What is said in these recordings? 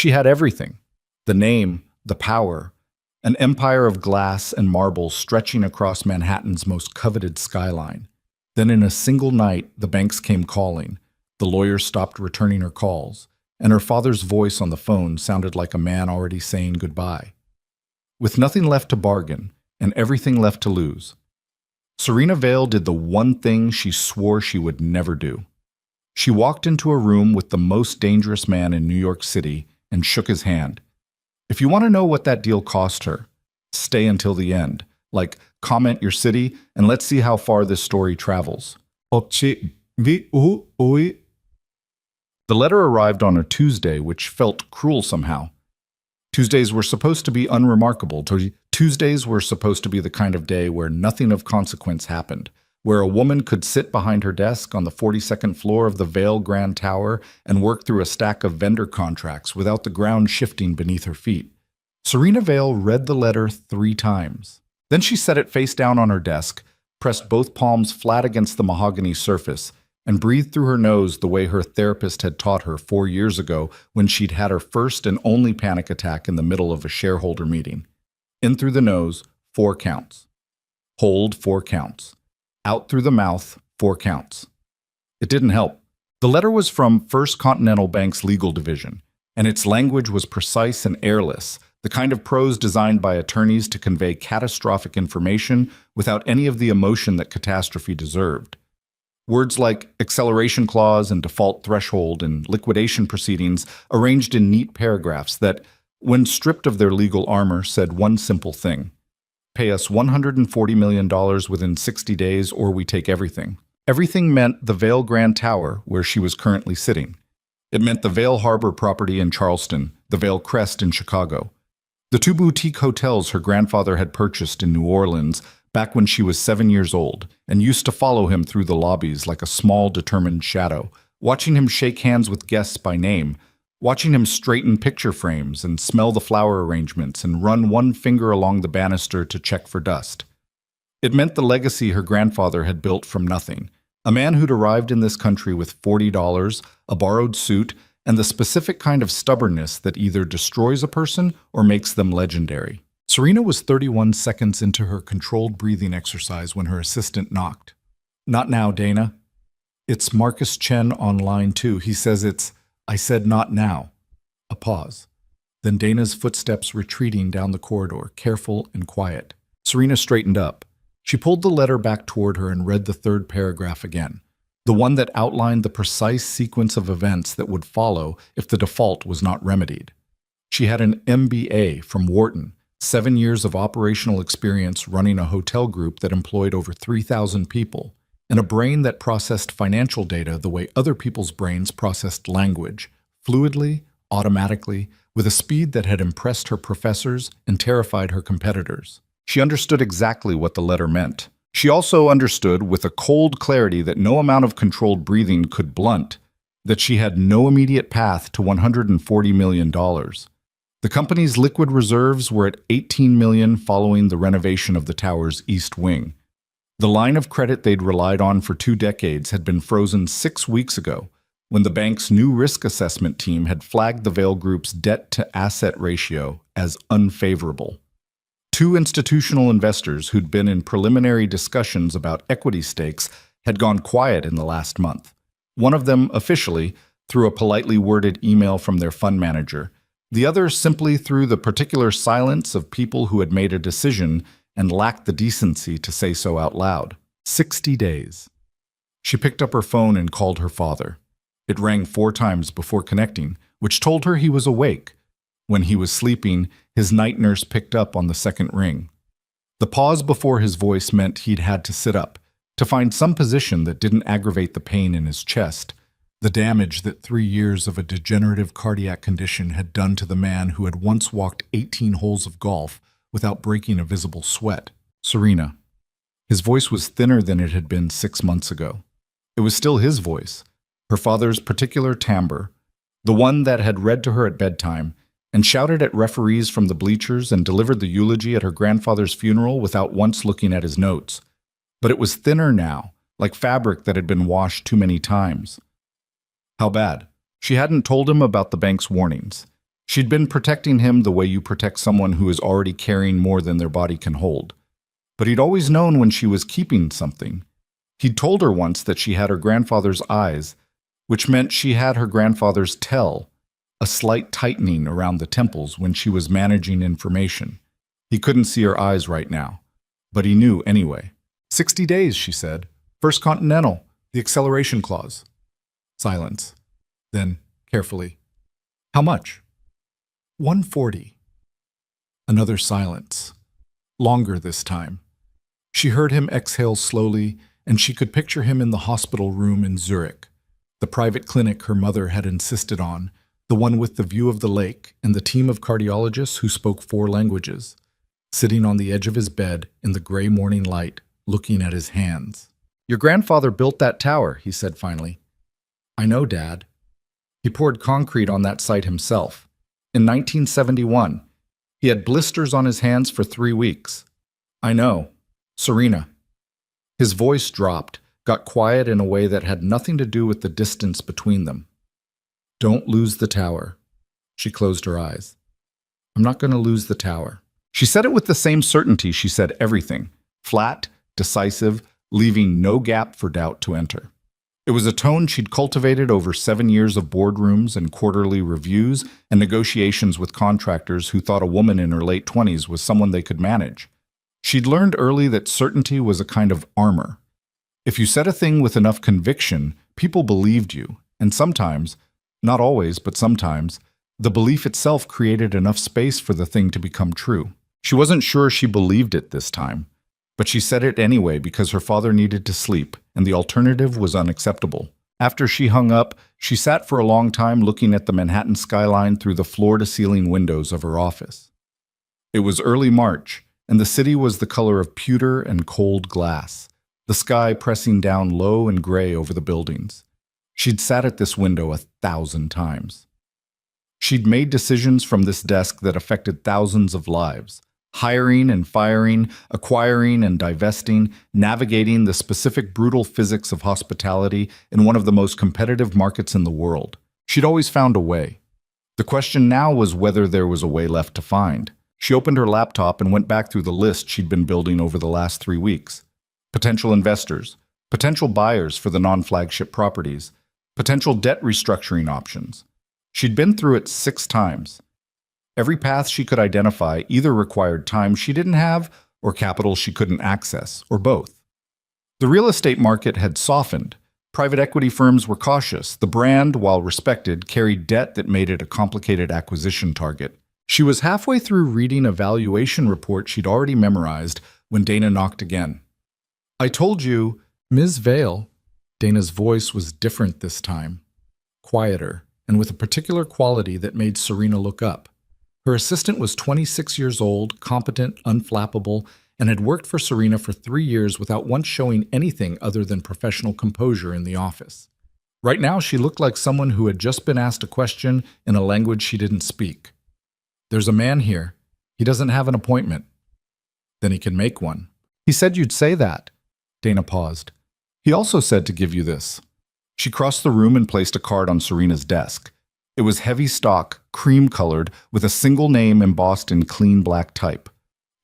She had everything: the name, the power, an empire of glass and marble stretching across Manhattan's most coveted skyline. Then in a single night, the banks came calling. The lawyers stopped returning her calls, and her father's voice on the phone sounded like a man already saying goodbye. With nothing left to bargain and everything left to lose, Serena Vale did the one thing she swore she would never do. She walked into a room with the most dangerous man in New York City and shook his hand. If you want to know what that deal cost her, stay until the end. Like, comment your city, and let's see how far this story travels. The letter arrived on a Tuesday, which felt cruel somehow. Tuesdays were supposed to be unremarkable. Tuesdays were supposed to be the kind of day where nothing of consequence happened, where a woman could sit behind her desk on the 42nd floor of the Vale Grand Tower and work through a stack of vendor contracts without the ground shifting beneath her feet. Serena Vale read the letter 3 times. Then she set it face down on her desk, pressed both palms flat against the mahogany surface, and breathed through her nose the way her therapist had taught her 4 years ago when she'd had her first and only panic attack in the middle of a shareholder meeting. In through the nose, 4 counts. Hold, 4 counts. Out through the mouth, 4 counts. It didn't help. The letter was from First Continental Bank's legal division, and its language was precise and airless, the kind of prose designed by attorneys to convey catastrophic information without any of the emotion that catastrophe deserved. Words like acceleration clause and default threshold and liquidation proceedings arranged in neat paragraphs that, when stripped of their legal armor, said one simple thing: pay us $140 million within 60 days or we take everything. Everything meant the Vale Grand Tower, where she was currently sitting. It meant the Vale Harbor property in Charleston, the Vale Crest in Chicago, the 2 boutique hotels her grandfather had purchased in New Orleans back when she was 7 years old, and used to follow him through the lobbies like a small, determined shadow, watching him shake hands with guests by name, watching him straighten picture frames and smell the flower arrangements and run one finger along the banister to check for dust. It meant the legacy her grandfather had built from nothing, a man who'd arrived in this country with $40, a borrowed suit, and the specific kind of stubbornness that either destroys a person or makes them legendary. Serena was 31 seconds into her controlled breathing exercise when her assistant knocked. "Not now, Dana." "It's Marcus Chen on line 2. He says it's..." "I said not now." A pause. Then Dana's footsteps retreating down the corridor, careful and quiet. Serena straightened up. She pulled the letter back toward her and read the 3rd paragraph again, the one that outlined the precise sequence of events that would follow if the default was not remedied. She had an MBA from Wharton, 7 years of operational experience running a hotel group that employed over 3,000 people, and a brain that processed financial data the way other people's brains processed language, fluidly, automatically, with a speed that had impressed her professors and terrified her competitors. She understood exactly what the letter meant. She also understood, with a cold clarity that no amount of controlled breathing could blunt, that she had no immediate path to $140 million. The company's liquid reserves were at $18 million following the renovation of the tower's east wing. The line of credit they'd relied on for 2 decades had been frozen 6 weeks ago, when the bank's new risk assessment team had flagged the Vale Group's debt-to-asset ratio as unfavorable. 2 institutional investors who'd been in preliminary discussions about equity stakes had gone quiet in the last month. One of them officially, through a politely worded email from their fund manager, the other simply through the particular silence of people who had made a decision and lacked the decency to say so out loud. 60 days. She picked up her phone and called her father. It rang 4 times before connecting, which told her he was awake. When he was sleeping, his night nurse picked up on the 2nd ring. The pause before his voice meant he'd had to sit up, to find some position that didn't aggravate the pain in his chest, the damage that 3 years of a degenerative cardiac condition had done to the man who had once walked 18 holes of golf without breaking a visible sweat. Serena. His voice was thinner than it had been 6 months ago. It was still his voice, her father's particular timbre, the one that had read to her at bedtime, and shouted at referees from the bleachers and delivered the eulogy at her grandfather's funeral without once looking at his notes. But it was thinner now, like fabric that had been washed too many times. How bad? She hadn't told him about the bank's warnings. She'd been protecting him the way you protect someone who is already carrying more than their body can hold. But he'd always known when she was keeping something. He'd told her once that she had her grandfather's eyes, which meant she had her grandfather's tell, a slight tightening around the temples when she was managing information. He couldn't see her eyes right now, but he knew anyway. 60 days, she said. First Continental, the acceleration clause. Silence. Then, carefully, how much? 140. Another silence. Longer this time. She heard him exhale slowly, and she could picture him in the hospital room in Zurich, the private clinic her mother had insisted on, the one with the view of the lake and the team of cardiologists who spoke 4 languages, sitting on the edge of his bed in the gray morning light, looking at his hands. Your grandfather built that tower, he said finally. I know, Dad. He poured concrete on that site himself. In 1971, he had blisters on his hands for 3 weeks. I know. Serena. His voice dropped, got quiet in a way that had nothing to do with the distance between them. Don't lose the tower. She closed her eyes. I'm not going to lose the tower. She said it with the same certainty she said everything, flat, decisive, leaving no gap for doubt to enter. It was a tone she'd cultivated over 7 years of boardrooms and quarterly reviews and negotiations with contractors who thought a woman in her late 20s was someone they could manage. She'd learned early that certainty was a kind of armor. If you said a thing with enough conviction, people believed you, and sometimes, not always, but sometimes, the belief itself created enough space for the thing to become true. She wasn't sure she believed it this time, but she said it anyway because her father needed to sleep, and the alternative was unacceptable. After she hung up, she sat for a long time looking at the Manhattan skyline through the floor-to-ceiling windows of her office. It was early March, and the city was the color of pewter and cold glass, the sky pressing down low and gray over the buildings. She'd sat at this window 1,000 times. She'd made decisions from this desk that affected thousands of lives. Hiring and firing, acquiring and divesting, navigating the specific brutal physics of hospitality in one of the most competitive markets in the world. She'd always found a way. The question now was whether there was a way left to find. She opened her laptop and went back through the list she'd been building over the last 3 weeks. Potential investors, potential buyers for the non-flagship properties, potential debt restructuring options. She'd been through it 6 times. Every path she could identify either required time she didn't have or capital she couldn't access, or both. The real estate market had softened. Private equity firms were cautious. The brand, while respected, carried debt that made it a complicated acquisition target. She was halfway through reading a valuation report she'd already memorized when Dana knocked again. I told you, Ms. Vale. Dana's voice was different this time, quieter, and with a particular quality that made Serena look up. Her assistant was 26 years old, competent, unflappable, and had worked for Serena for 3 years without once showing anything other than professional composure in the office. Right now, she looked like someone who had just been asked a question in a language she didn't speak. There's a man here. He doesn't have an appointment. Then he can make one. He said you'd say that. Dana paused. He also said to give you this. She crossed the room and placed a card on Serena's desk. It was heavy stock, cream-colored, with a single name embossed in clean black type.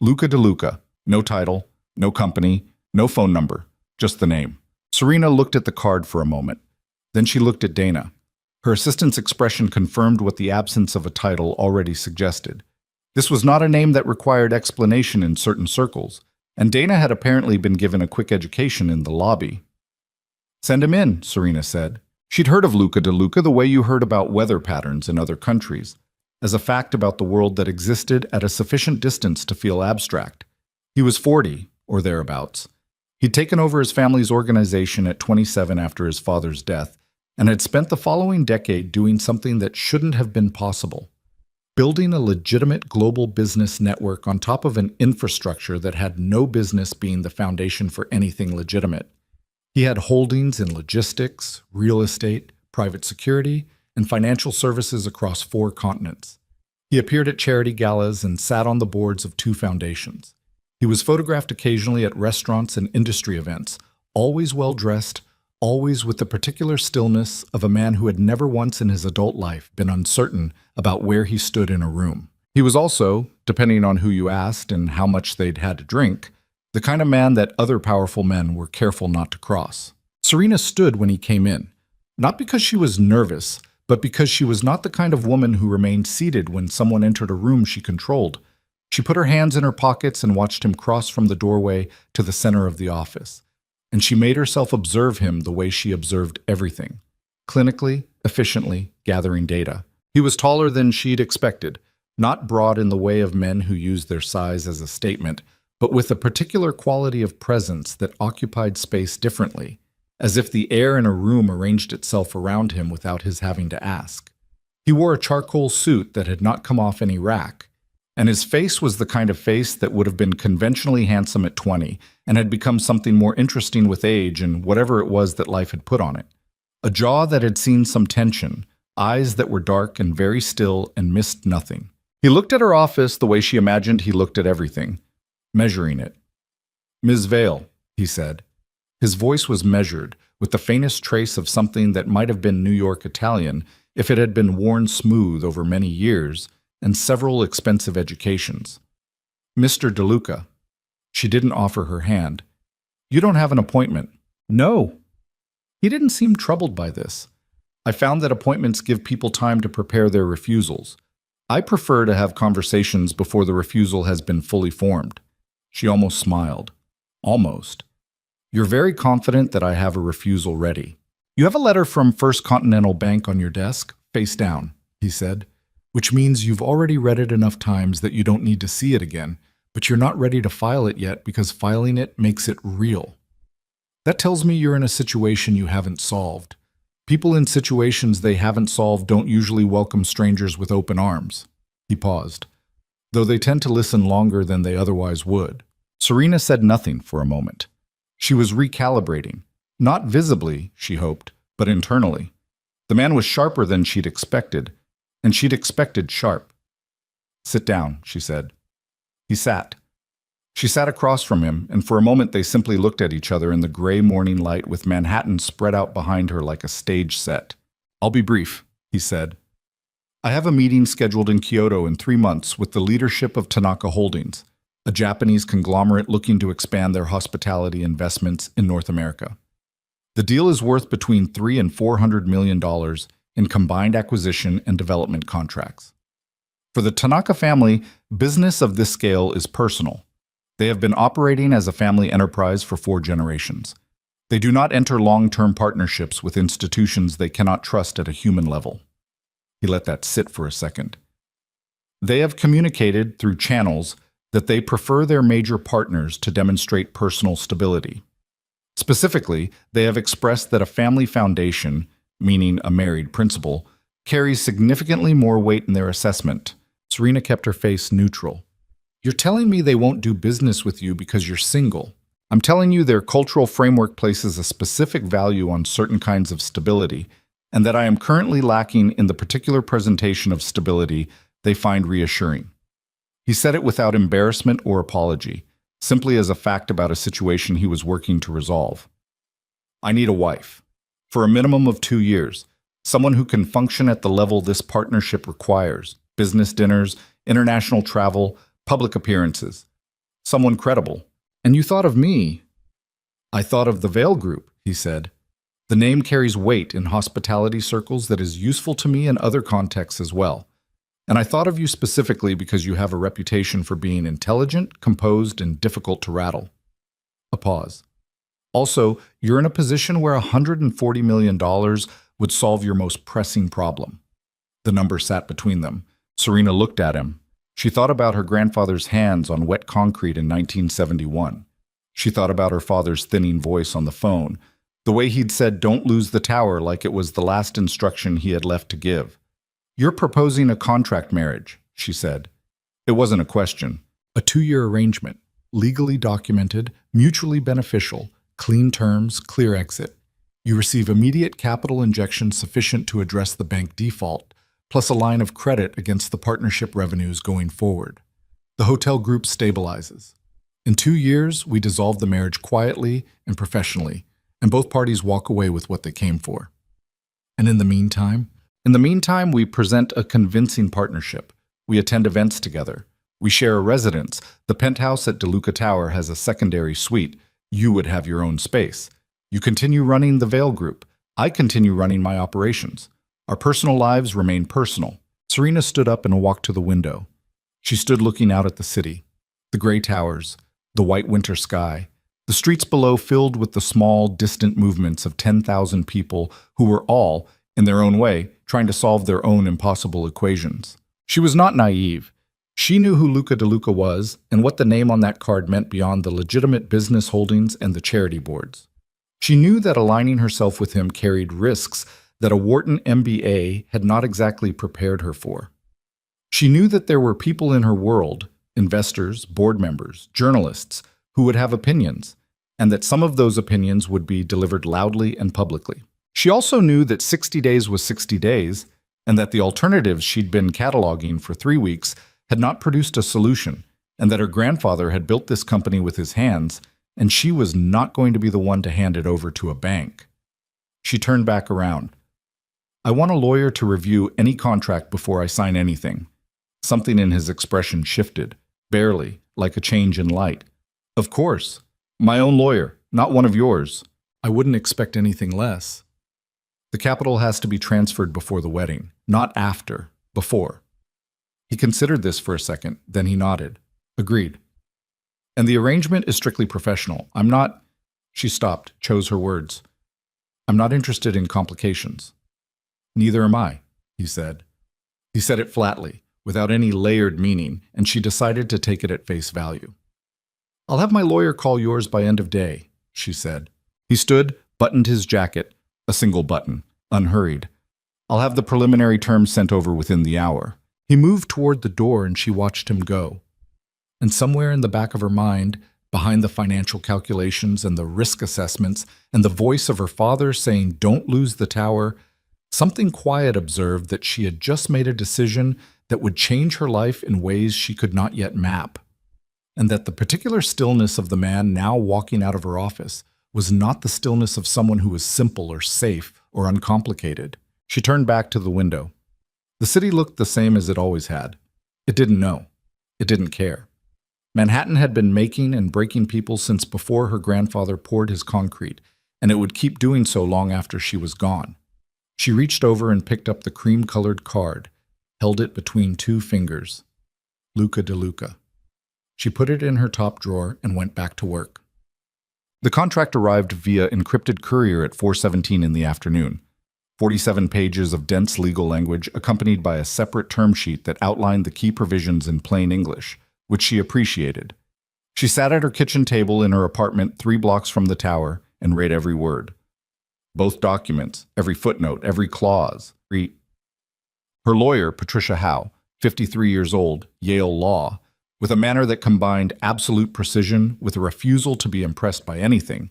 Luca de Luca. No title, no company, no phone number, just the name. Serena looked at the card for a moment. Then she looked at Dana. Her assistant's expression confirmed what the absence of a title already suggested. This was not a name that required explanation in certain circles, and Dana had apparently been given a quick education in the lobby. Send him in, Serena said. She'd heard of Luca de Luca the way you heard about weather patterns in other countries, as a fact about the world that existed at a sufficient distance to feel abstract. He was 40, or thereabouts. He'd taken over his family's organization at 27 after his father's death, and had spent the following decade doing something that shouldn't have been possible, building a legitimate global business network on top of an infrastructure that had no business being the foundation for anything legitimate. He had holdings in logistics, real estate, private security, and financial services across 4 continents. He appeared at charity galas and sat on the boards of 2 foundations. He was photographed occasionally at restaurants and industry events, always well-dressed, always with the particular stillness of a man who had never once in his adult life been uncertain about where he stood in a room. He was also, depending on who you asked and how much they'd had to drink, the kind of man that other powerful men were careful not to cross. Serena stood when he came in, not because she was nervous, but because she was not the kind of woman who remained seated when someone entered a room she controlled. She put her hands in her pockets and watched him cross from the doorway to the center of the office. And she made herself observe him the way she observed everything, clinically, efficiently, gathering data. He was taller than she'd expected, not broad in the way of men who use their size as a statement, but with a particular quality of presence that occupied space differently, as if the air in a room arranged itself around him without his having to ask. He wore a charcoal suit that had not come off any rack, and his face was the kind of face that would have been conventionally handsome at 20 and had become something more interesting with age and whatever it was that life had put on it. A jaw that had seen some tension, eyes that were dark and very still and missed nothing. He looked at her office the way she imagined he looked at everything, measuring it. "Ms. Vale," he said. His voice was measured, with the faintest trace of something that might have been New York Italian if it had been worn smooth over many years and several expensive educations. "Mr. DeLuca." She didn't offer her hand. "You don't have an appointment." "No." He didn't seem troubled by this. "I found that appointments give people time to prepare their refusals. I prefer to have conversations before the refusal has been fully formed." She almost smiled. "Almost. You're very confident that I have a refusal ready." "You have a letter from First Continental Bank on your desk, face down," he said, "which means you've already read it enough times that you don't need to see it again, but you're not ready to file it yet because filing it makes it real. That tells me you're in a situation you haven't solved. People in situations they haven't solved don't usually welcome strangers with open arms." He paused, though they tend to listen longer than they otherwise would. Serena said nothing for a moment. She was recalibrating, not visibly, she hoped, but internally. The man was sharper than she'd expected, and she'd expected sharp. "Sit down," she said. He sat. She sat across from him, and for a moment they simply looked at each other in the gray morning light with Manhattan spread out behind her like a stage set. "I'll be brief," he said. "I have a meeting scheduled in Kyoto in 3 months with the leadership of Tanaka Holdings, a Japanese conglomerate looking to expand their hospitality investments in North America. The deal is worth between $300 and $400 million in combined acquisition and development contracts. For the Tanaka family, business of this scale is personal. They have been operating as a family enterprise for 4 generations. They do not enter long-term partnerships with institutions they cannot trust at a human level." He let that sit for a second. "They have communicated through channels that they prefer their major partners to demonstrate personal stability. Specifically, they have expressed that a family foundation, meaning a married principal, carries significantly more weight in their assessment." Serena kept her face neutral. "You're telling me they won't do business with you because you're single. I'm telling you their cultural framework places a specific value on certain kinds of stability, and that I am currently lacking in the particular presentation of stability they find reassuring." He said it without embarrassment or apology, simply as a fact about a situation he was working to resolve. "I need a wife. For a minimum of 2 years. Someone who can function at the level this partnership requires. Business dinners, international travel, public appearances. Someone credible." "And you thought of me." "I thought of the Vale Group," he said. "The name carries weight in hospitality circles that is useful to me in other contexts as well. And I thought of you specifically because you have a reputation for being intelligent, composed, and difficult to rattle." A pause. "Also, you're in a position where $140 million would solve your most pressing problem." The number sat between them. Serena looked at him. She thought about her grandfather's hands on wet concrete in 1971. She thought about her father's thinning voice on the phone, the way he'd said don't lose the tower like it was the last instruction he had left to give. "You're proposing a contract marriage," she said. It wasn't a question. "A 2-year arrangement, legally documented, mutually beneficial, clean terms, clear exit. You receive immediate capital injection sufficient to address the bank default, plus a line of credit against the partnership revenues going forward. The hotel group stabilizes. In 2 years, we dissolve the marriage quietly and professionally. and both parties walk away with what they came for. And in the meantime? In the meantime, we present a convincing partnership. We attend events together. We share a residence. The penthouse at DeLuca Tower has a secondary suite. You would have your own space. You continue running the Veil Group. I continue running my operations. Our personal lives remain personal. Serena stood up and walked to the window. She stood looking out at the city, the gray towers, the white winter sky, the streets below filled with the small, distant movements of 10,000 people who were all, in their own way, trying to solve their own impossible equations. She was not naive. She knew who Luca DeLuca was and what the name on that card meant beyond the legitimate business holdings and the charity boards. She knew that aligning herself with him carried risks that a Wharton MBA had not exactly prepared her for. She knew that there were people in her world, investors, board members, journalists, who would have opinions, and that some of those opinions would be delivered loudly and publicly. She also knew that 60 days was 60 days, and that the alternatives she'd been cataloging for 3 weeks had not produced a solution, and that her grandfather had built this company with his hands, and she was not going to be the one to hand it over to a bank. She turned back around. I want a lawyer to review any contract before I sign anything. Something in his expression shifted, barely, like a change in light. Of course. My own lawyer, not one of yours. I wouldn't expect anything less. The capital has to be transferred before the wedding, not after, before. He considered this for a second, then he nodded. Agreed. And the arrangement is strictly professional. I'm not... She stopped, chose her words. I'm not interested in complications. Neither am I, he said. He said it flatly, without any layered meaning, and she decided to take it at face value. I'll have my lawyer call yours by end of day, she said. He stood, buttoned his jacket, a single button, unhurried. I'll have the preliminary terms sent over within the hour. He moved toward the door and she watched him go. And somewhere in the back of her mind, behind the financial calculations and the risk assessments and the voice of her father saying, "Don't lose the tower," something quiet observed that she had just made a decision that would change her life in ways she could not yet map, and that the particular stillness of the man now walking out of her office was not the stillness of someone who was simple or safe or uncomplicated. She turned back to the window. The city looked the same as it always had. It didn't know. It didn't care. Manhattan had been making and breaking people since before her grandfather poured his concrete, and it would keep doing so long after she was gone. She reached over and picked up the cream-colored card, held it between two fingers. Luca DeLuca. She put it in her top drawer and went back to work. The contract arrived via encrypted courier at 4:17 in the afternoon. 47 pages of dense legal language accompanied by a separate term sheet that outlined the key provisions in plain English, which she appreciated. She sat at her kitchen table in her apartment 3 blocks from the tower and read every word. Both documents, every footnote, every clause. Her lawyer, Patricia Howe, 53 years old, Yale Law, with a manner that combined absolute precision with a refusal to be impressed by anything,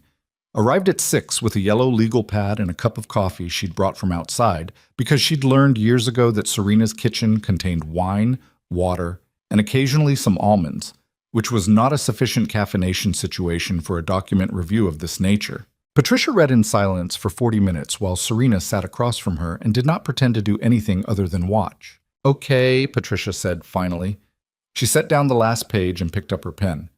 arrived at 6 with a yellow legal pad and a cup of coffee she'd brought from outside because she'd learned years ago that Serena's kitchen contained wine, water, and occasionally some almonds, which was not a sufficient caffeination situation for a document review of this nature. Patricia read in silence for 40 minutes while Serena sat across from her and did not pretend to do anything other than watch. Okay, Patricia said finally. She set down the last page and picked up her pen.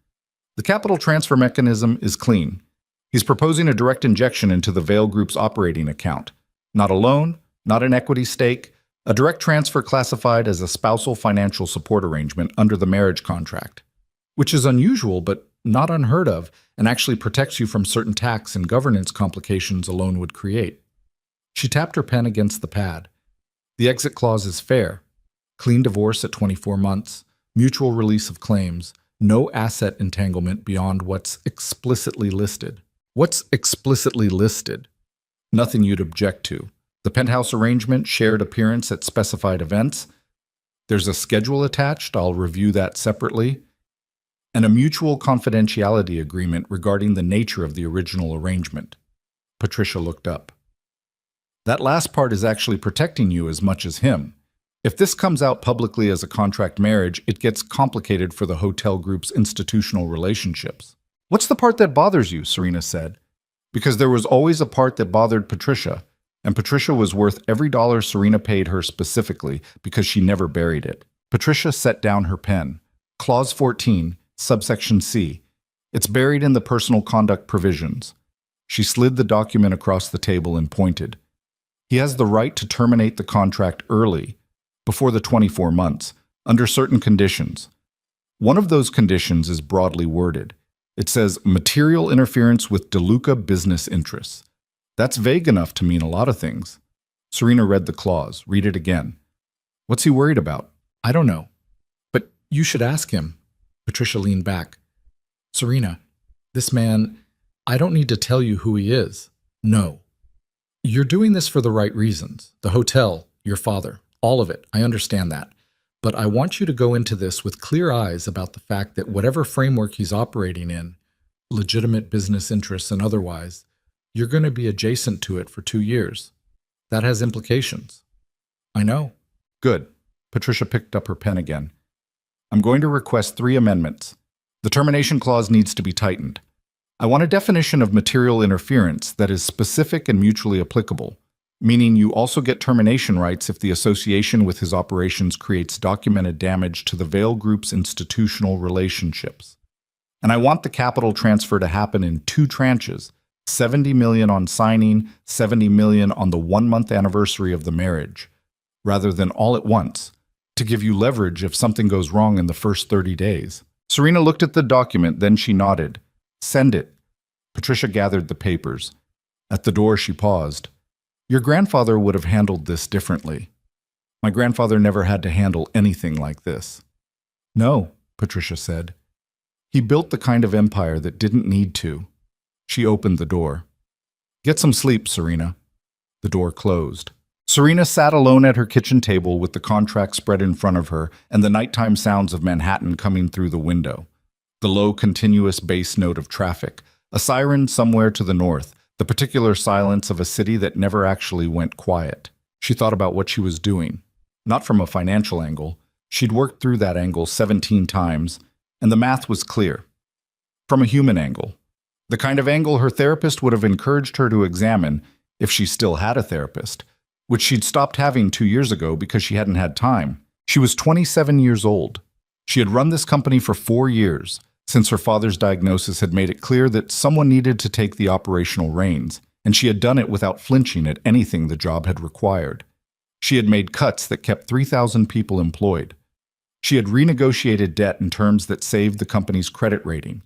The capital transfer mechanism is clean. He's proposing a direct injection into the Veil Group's operating account. Not a loan, not an equity stake, a direct transfer classified as a spousal financial support arrangement under the marriage contract, which is unusual but not unheard of and actually protects you from certain tax and governance complications a loan would create. She tapped her pen against the pad. The exit clause is fair. Clean divorce at 24 months, mutual release of claims, no asset entanglement beyond what's explicitly listed. What's explicitly listed? Nothing you'd object to. The penthouse arrangement, shared appearance at specified events. There's a schedule attached, I'll review that separately. And a mutual confidentiality agreement regarding the nature of the original arrangement. Patricia looked up. That last part is actually protecting you as much as him. If this comes out publicly as a contract marriage, it gets complicated for the hotel group's institutional relationships. What's the part that bothers you? Serena said. Because there was always a part that bothered Patricia, and Patricia was worth every dollar Serena paid her specifically because she never buried it. Patricia set down her pen. Clause 14, subsection C. It's buried in the personal conduct provisions. She slid the document across the table and pointed. He has the right to terminate the contract early, before the 24 months, under certain conditions. One of those conditions is broadly worded. It says material interference with DeLuca business interests. That's vague enough to mean a lot of things. Serena read the clause. Read it again. What's he worried about? I don't know. But you should ask him. Patricia leaned back. Serena, this man, I don't need to tell you who he is. No. You're doing this for the right reasons. The hotel, your father, all of it. I understand that. But I want you to go into this with clear eyes about the fact that whatever framework he's operating in, legitimate business interests and otherwise, you're going to be adjacent to it for 2 years. That has implications. I know. Good. Patricia picked up her pen again. I'm going to request 3 amendments. The termination clause needs to be tightened. I want a definition of material interference that is specific and mutually applicable, meaning you also get termination rights if the association with his operations creates documented damage to the Vail Group's institutional relationships. And I want the capital transfer to happen in 2 tranches, $70 million on signing, $70 million on the 1-month anniversary of the marriage, rather than all at once, to give you leverage if something goes wrong in the first 30 days. Serena looked at the document, then she nodded. Send it. Patricia gathered the papers. At the door, she paused. Your grandfather would have handled this differently. My grandfather never had to handle anything like this. No, Patricia said. He built the kind of empire that didn't need to. She opened the door. Get some sleep, Serena. The door closed. Serena sat alone at her kitchen table with the contract spread in front of her and the nighttime sounds of Manhattan coming through the window. The low, continuous bass note of traffic, a siren somewhere to the north, the particular silence of a city that never actually went quiet. She thought about what she was doing. Not from a financial angle. She'd worked through that angle 17 times, and the math was clear. From a human angle. The kind of angle her therapist would have encouraged her to examine if she still had a therapist, which she'd stopped having 2 years ago because she hadn't had time. She was 27 years old. She had run this company for 4 years, since her father's diagnosis had made it clear that someone needed to take the operational reins, and she had done it without flinching at anything the job had required. She had made cuts that kept 3,000 people employed. She had renegotiated debt in terms that saved the company's credit rating.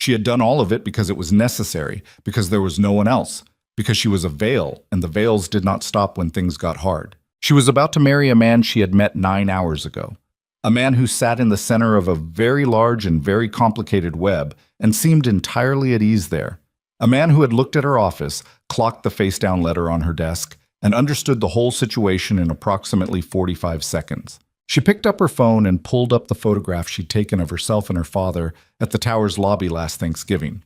She had done all of it because it was necessary, because there was no one else, because she was a Vail, and the Vails did not stop when things got hard. She was about to marry a man she had met 9 hours ago. A man who sat in the center of a very large and very complicated web and seemed entirely at ease there. A man who had looked at her office, clocked the face-down letter on her desk, and understood the whole situation in approximately 45 seconds. She picked up her phone and pulled up the photograph she'd taken of herself and her father at the tower's lobby last Thanksgiving.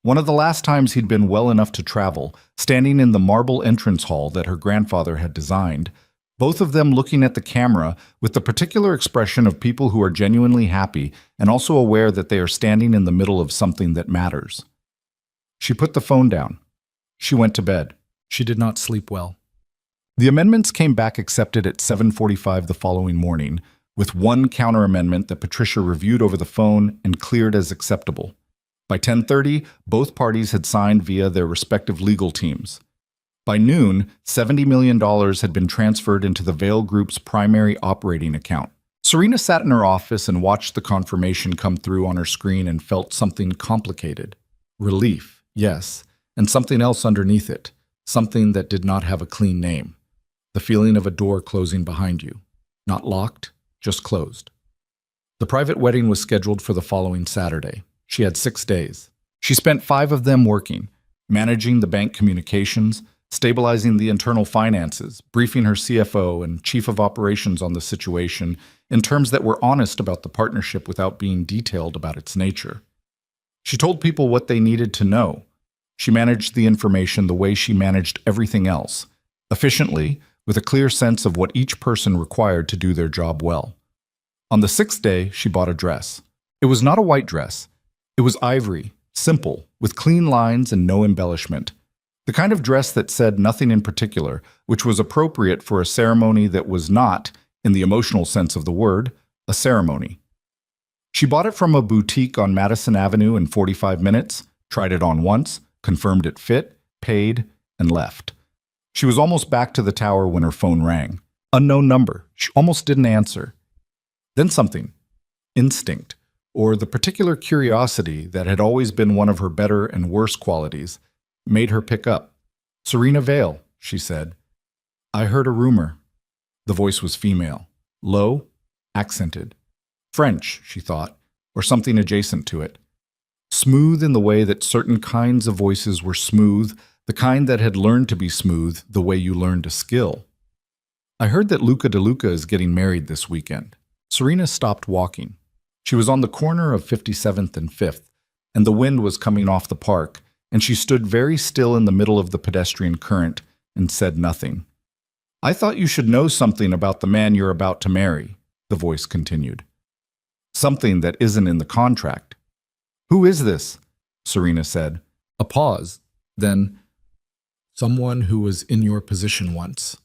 One of the last times he'd been well enough to travel, standing in the marble entrance hall that her grandfather had designed, both of them looking at the camera with the particular expression of people who are genuinely happy and also aware that they are standing in the middle of something that matters. She put the phone down. She went to bed. She did not sleep well. The amendments came back accepted at 7:45 the following morning, with one counter-amendment that Patricia reviewed over the phone and cleared as acceptable. By 10:30, both parties had signed via their respective legal teams. By noon, $70 million had been transferred into the Vail Group's primary operating account. Serena sat in her office and watched the confirmation come through on her screen and felt something complicated. Relief, yes, and something else underneath it, something that did not have a clean name. The feeling of a door closing behind you. Not locked, just closed. The private wedding was scheduled for the following Saturday. She had 6 days. She spent 5 of them working, managing the bank communications, stabilizing the internal finances, briefing her CFO and chief of operations on the situation in terms that were honest about the partnership without being detailed about its nature. She told people what they needed to know. She managed the information the way she managed everything else, efficiently, with a clear sense of what each person required to do their job well. On the 6th day, she bought a dress. It was not a white dress. It was ivory, simple, with clean lines and no embellishment. The kind of dress that said nothing in particular, which was appropriate for a ceremony that was not, in the emotional sense of the word, a ceremony. She bought it from a boutique on Madison Avenue in 45 minutes, tried it on once, confirmed it fit, paid, and left. She was almost back to the tower when her phone rang. Unknown number. She almost didn't answer. Then something. Instinct, or the particular curiosity that had always been one of her better and worse qualities, made her pick up. "Serena Vale," she said. "I heard a rumor." The voice was female. Low, accented. French, she thought, or something adjacent to it. Smooth in the way that certain kinds of voices were smooth, the kind that had learned to be smooth the way you learned a skill. "I heard that Luca DeLuca is getting married this weekend." Serena stopped walking. She was on the corner of 57th and 5th, and the wind was coming off the park, and she stood very still in the middle of the pedestrian current and said nothing. "I thought you should know something about the man you're about to marry," the voice continued. "Something that isn't in the contract." "Who is this?" Serena said. A pause. Then, "Someone who was in your position once."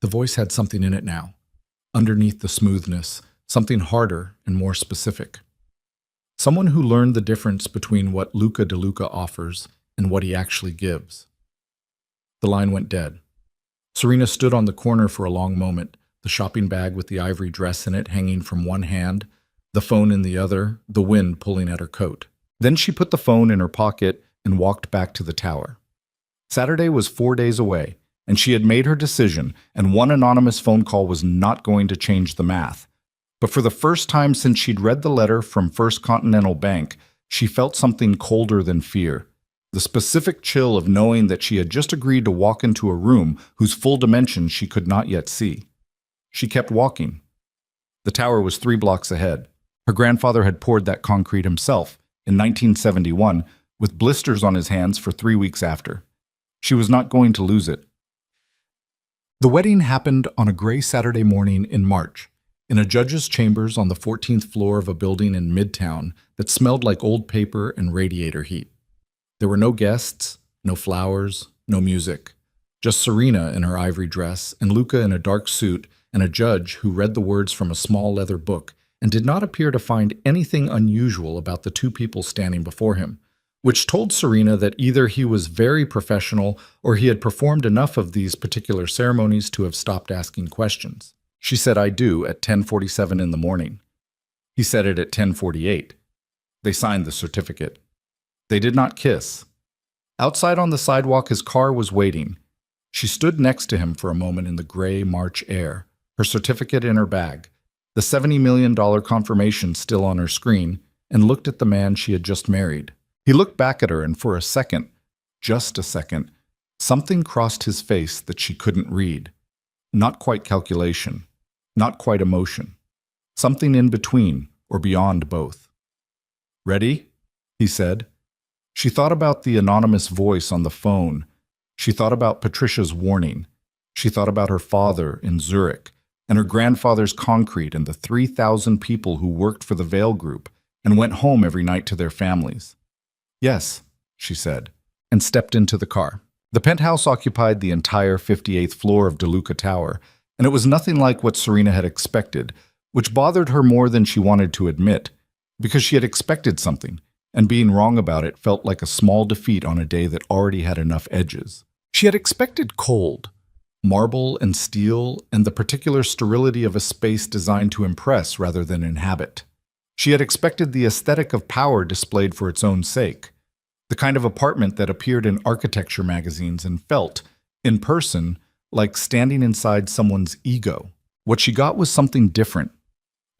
The voice had something in it now. Underneath the smoothness, something harder and more specific. Someone who learned the difference between what Luca DeLuca offers and what he actually gives. The line went dead. Serena stood on the corner for a long moment, the shopping bag with the ivory dress in it hanging from one hand, the phone in the other, the wind pulling at her coat. Then she put the phone in her pocket and walked back to the tower. Saturday was 4 days away, and she had made her decision, and one anonymous phone call was not going to change the math. But for the first time since she'd read the letter from First Continental Bank, she felt something colder than fear. The specific chill of knowing that she had just agreed to walk into a room whose full dimensions she could not yet see. She kept walking. The tower was 3 blocks ahead. Her grandfather had poured that concrete himself in 1971, with blisters on his hands for 3 weeks after. She was not going to lose it. The wedding happened on a gray Saturday morning in March, in a judge's chambers on the 14th floor of a building in Midtown that smelled like old paper and radiator heat. There were no guests, no flowers, no music. Just Serena in her ivory dress and Luca in a dark suit and a judge who read the words from a small leather book and did not appear to find anything unusual about the two people standing before him, which told Serena that either he was very professional or he had performed enough of these particular ceremonies to have stopped asking questions. She said "I do" at 10:47 in the morning. He said it at 10:48. They signed the certificate. They did not kiss. Outside on the sidewalk, his car was waiting. She stood next to him for a moment in the gray March air, her certificate in her bag, the $70 million confirmation still on her screen, and looked at the man she had just married. He looked back at her, and for a second, just a second, something crossed his face that she couldn't read. Not quite calculation, not quite emotion. Something in between, or beyond both. "Ready?" he said. She thought about the anonymous voice on the phone. She thought about Patricia's warning. She thought about her father in Zurich, and her grandfather's concrete and the 3,000 people who worked for the Vale Group and went home every night to their families. "Yes," she said, and stepped into the car. The penthouse occupied the entire 58th floor of DeLuca Tower, and it was nothing like what Serena had expected, which bothered her more than she wanted to admit, because she had expected something, and being wrong about it felt like a small defeat on a day that already had enough edges. She had expected cold, marble and steel, and the particular sterility of a space designed to impress rather than inhabit. She had expected the aesthetic of power displayed for its own sake, the kind of apartment that appeared in architecture magazines and felt, in person, like standing inside someone's ego. What she got was something different.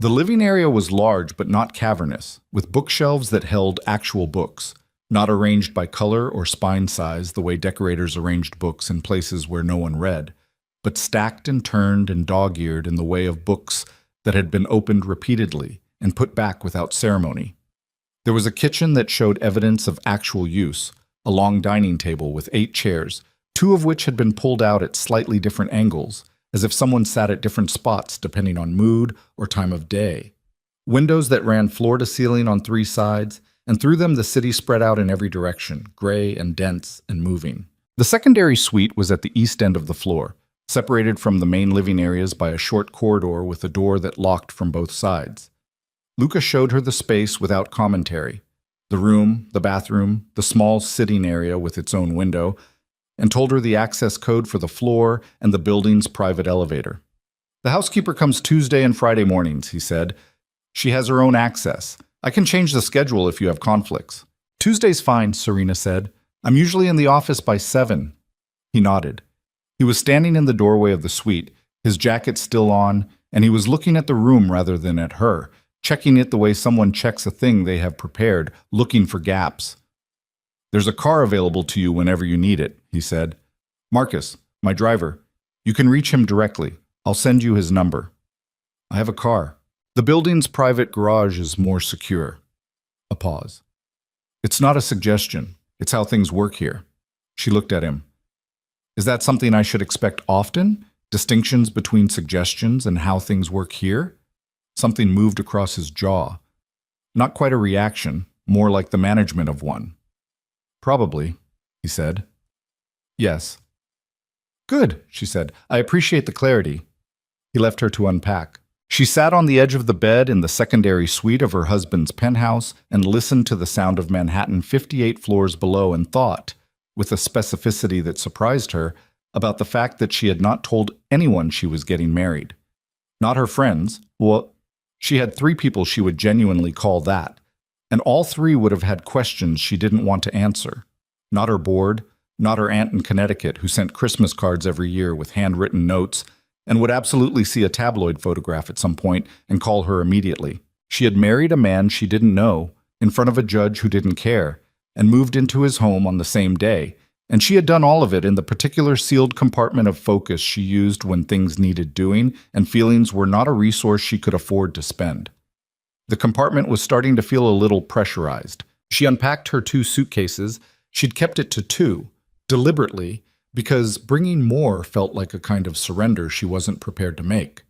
The living area was large but not cavernous, with bookshelves that held actual books, not arranged by color or spine size the way decorators arranged books in places where no one read, but stacked and turned and dog-eared in the way of books that had been opened repeatedly and put back without ceremony. There was a kitchen that showed evidence of actual use, a long dining table with 8 chairs, 2 of which had been pulled out at slightly different angles, as if someone sat at different spots depending on mood or time of day. Windows that ran floor to ceiling on 3 sides, and through them the city spread out in every direction, gray and dense and moving. The secondary suite was at the east end of the floor, separated from the main living areas by a short corridor with a door that locked from both sides. Luca showed her the space without commentary, the room, the bathroom, the small sitting area with its own window, and told her the access code for the floor and the building's private elevator. "The housekeeper comes Tuesday and Friday mornings," he said. "She has her own access. I can change the schedule if you have conflicts." "Tuesday's fine," Serena said. "I'm usually in the office by 7. He nodded. He was standing in the doorway of the suite, his jacket still on, and he was looking at the room rather than at her, checking it the way someone checks a thing they have prepared, looking for gaps. "There's a car available to you whenever you need it," he said. "Marcus, my driver. You can reach him directly. I'll send you his number." "I have a car. The building's private garage is more secure." A pause. "It's not a suggestion. It's how things work here." She looked at him. "Is that something I should expect often? Distinctions between suggestions and how things work here?" Something moved across his jaw. Not quite a reaction, more like the management of one. "Probably," he said. "Yes." "Good," she said. "I appreciate the clarity." He left her to unpack. She sat on the edge of the bed in the secondary suite of her husband's penthouse and listened to the sound of Manhattan 58 floors below and thought, with a specificity that surprised her, about the fact that she had not told anyone she was getting married. Not her friends. Well, she had 3 people she would genuinely call that, and all 3 would have had questions she didn't want to answer. Not her board, not her aunt in Connecticut who sent Christmas cards every year with handwritten notes and would absolutely see a tabloid photograph at some point and call her immediately. She had married a man she didn't know, in front of a judge who didn't care, and moved into his home on the same day, and she had done all of it in the particular sealed compartment of focus she used when things needed doing and feelings were not a resource she could afford to spend. The compartment was starting to feel a little pressurized. She unpacked her 2 suitcases. She'd kept it to 2, deliberately, because bringing more felt like a kind of surrender she wasn't prepared to make.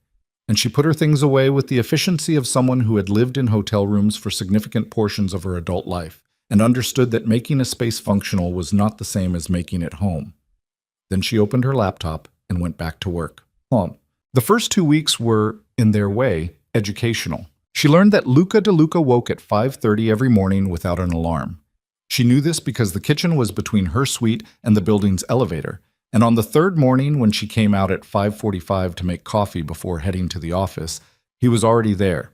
And she put her things away with the efficiency of someone who had lived in hotel rooms for significant portions of her adult life and understood that making a space functional was not the same as making it home. Then she opened her laptop and went back to work. The first 2 weeks were, in their way, educational. She learned that Luca de Luca woke at 5:30 every morning without an alarm. She knew this because the kitchen was between her suite and the building's elevator, and on the 3rd morning when she came out at 5:45 to make coffee before heading to the office, he was already there.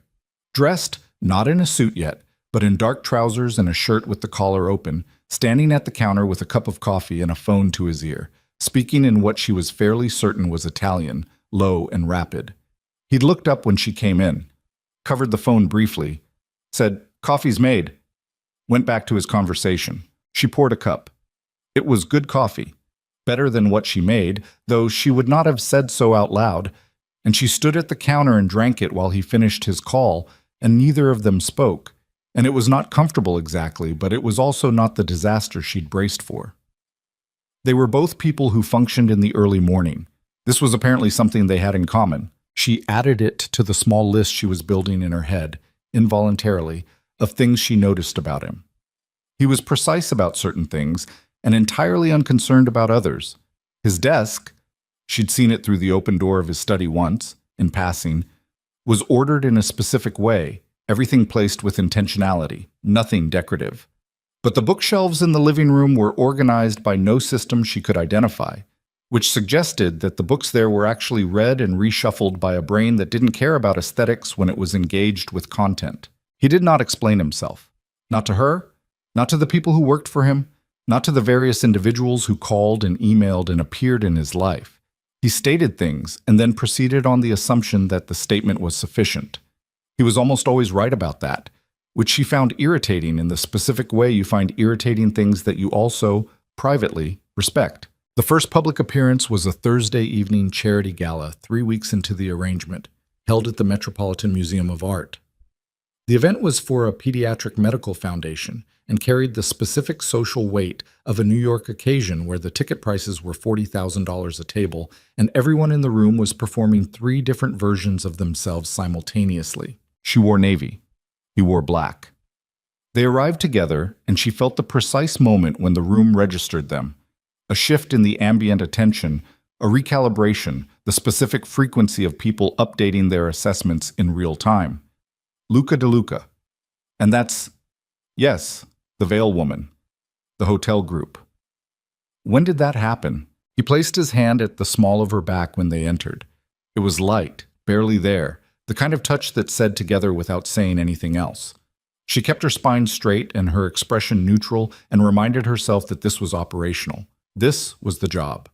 Dressed, not in a suit yet, but in dark trousers and a shirt with the collar open, standing at the counter with a cup of coffee and a phone to his ear, speaking in what she was fairly certain was Italian, low and rapid. He'd looked up when she came in, covered the phone briefly, said, "Coffee's made," went back to his conversation. She poured a cup. It was good coffee, better than what she made, though she would not have said so out loud, and she stood at the counter and drank it while he finished his call, and neither of them spoke. And it was not comfortable exactly, but it was also not the disaster she'd braced for. They were both people who functioned in the early morning. This was apparently something they had in common. She added it to the small list she was building in her head, involuntarily, of things she noticed about him. He was precise about certain things and entirely unconcerned about others. His desk, she'd seen it through the open door of his study once, in passing, was ordered in a specific way, everything placed with intentionality, nothing decorative. But the bookshelves in the living room were organized by no system she could identify, which suggested that the books there were actually read and reshuffled by a brain that didn't care about aesthetics when it was engaged with content. He did not explain himself. Not to her, not to the people who worked for him, not to the various individuals who called and emailed and appeared in his life. He stated things and then proceeded on the assumption that the statement was sufficient. He was almost always right about that, which she found irritating in the specific way you find irritating things that you also, privately, respect. The first public appearance was a Thursday evening charity gala 3 weeks into the arrangement, held at the Metropolitan Museum of Art. The event was for a pediatric medical foundation and carried the specific social weight of a New York occasion where the ticket prices were $40,000 a table and everyone in the room was performing 3 different versions of themselves simultaneously. She wore navy. He wore black. They arrived together, and she felt the precise moment when the room registered them. A shift in the ambient attention, a recalibration, the specific frequency of people updating their assessments in real time. Luca de Luca. And that's, yes, the Veil Woman, the hotel group. When did that happen? He placed his hand at the small of her back when they entered. It was light, barely there, the kind of touch that said together without saying anything else. She kept her spine straight and her expression neutral and reminded herself that this was operational. This was the job.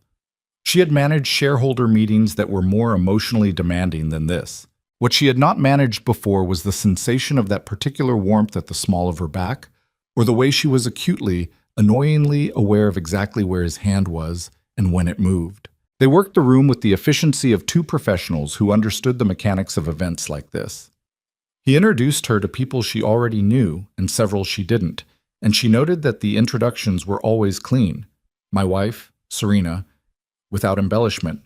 She had managed shareholder meetings that were more emotionally demanding than this. What she had not managed before was the sensation of that particular warmth at the small of her back, or the way she was acutely, annoyingly aware of exactly where his hand was and when it moved. They worked the room with the efficiency of two professionals who understood the mechanics of events like this. He introduced her to people she already knew and several she didn't, and she noted that the introductions were always clean. My wife, Serena, without embellishment,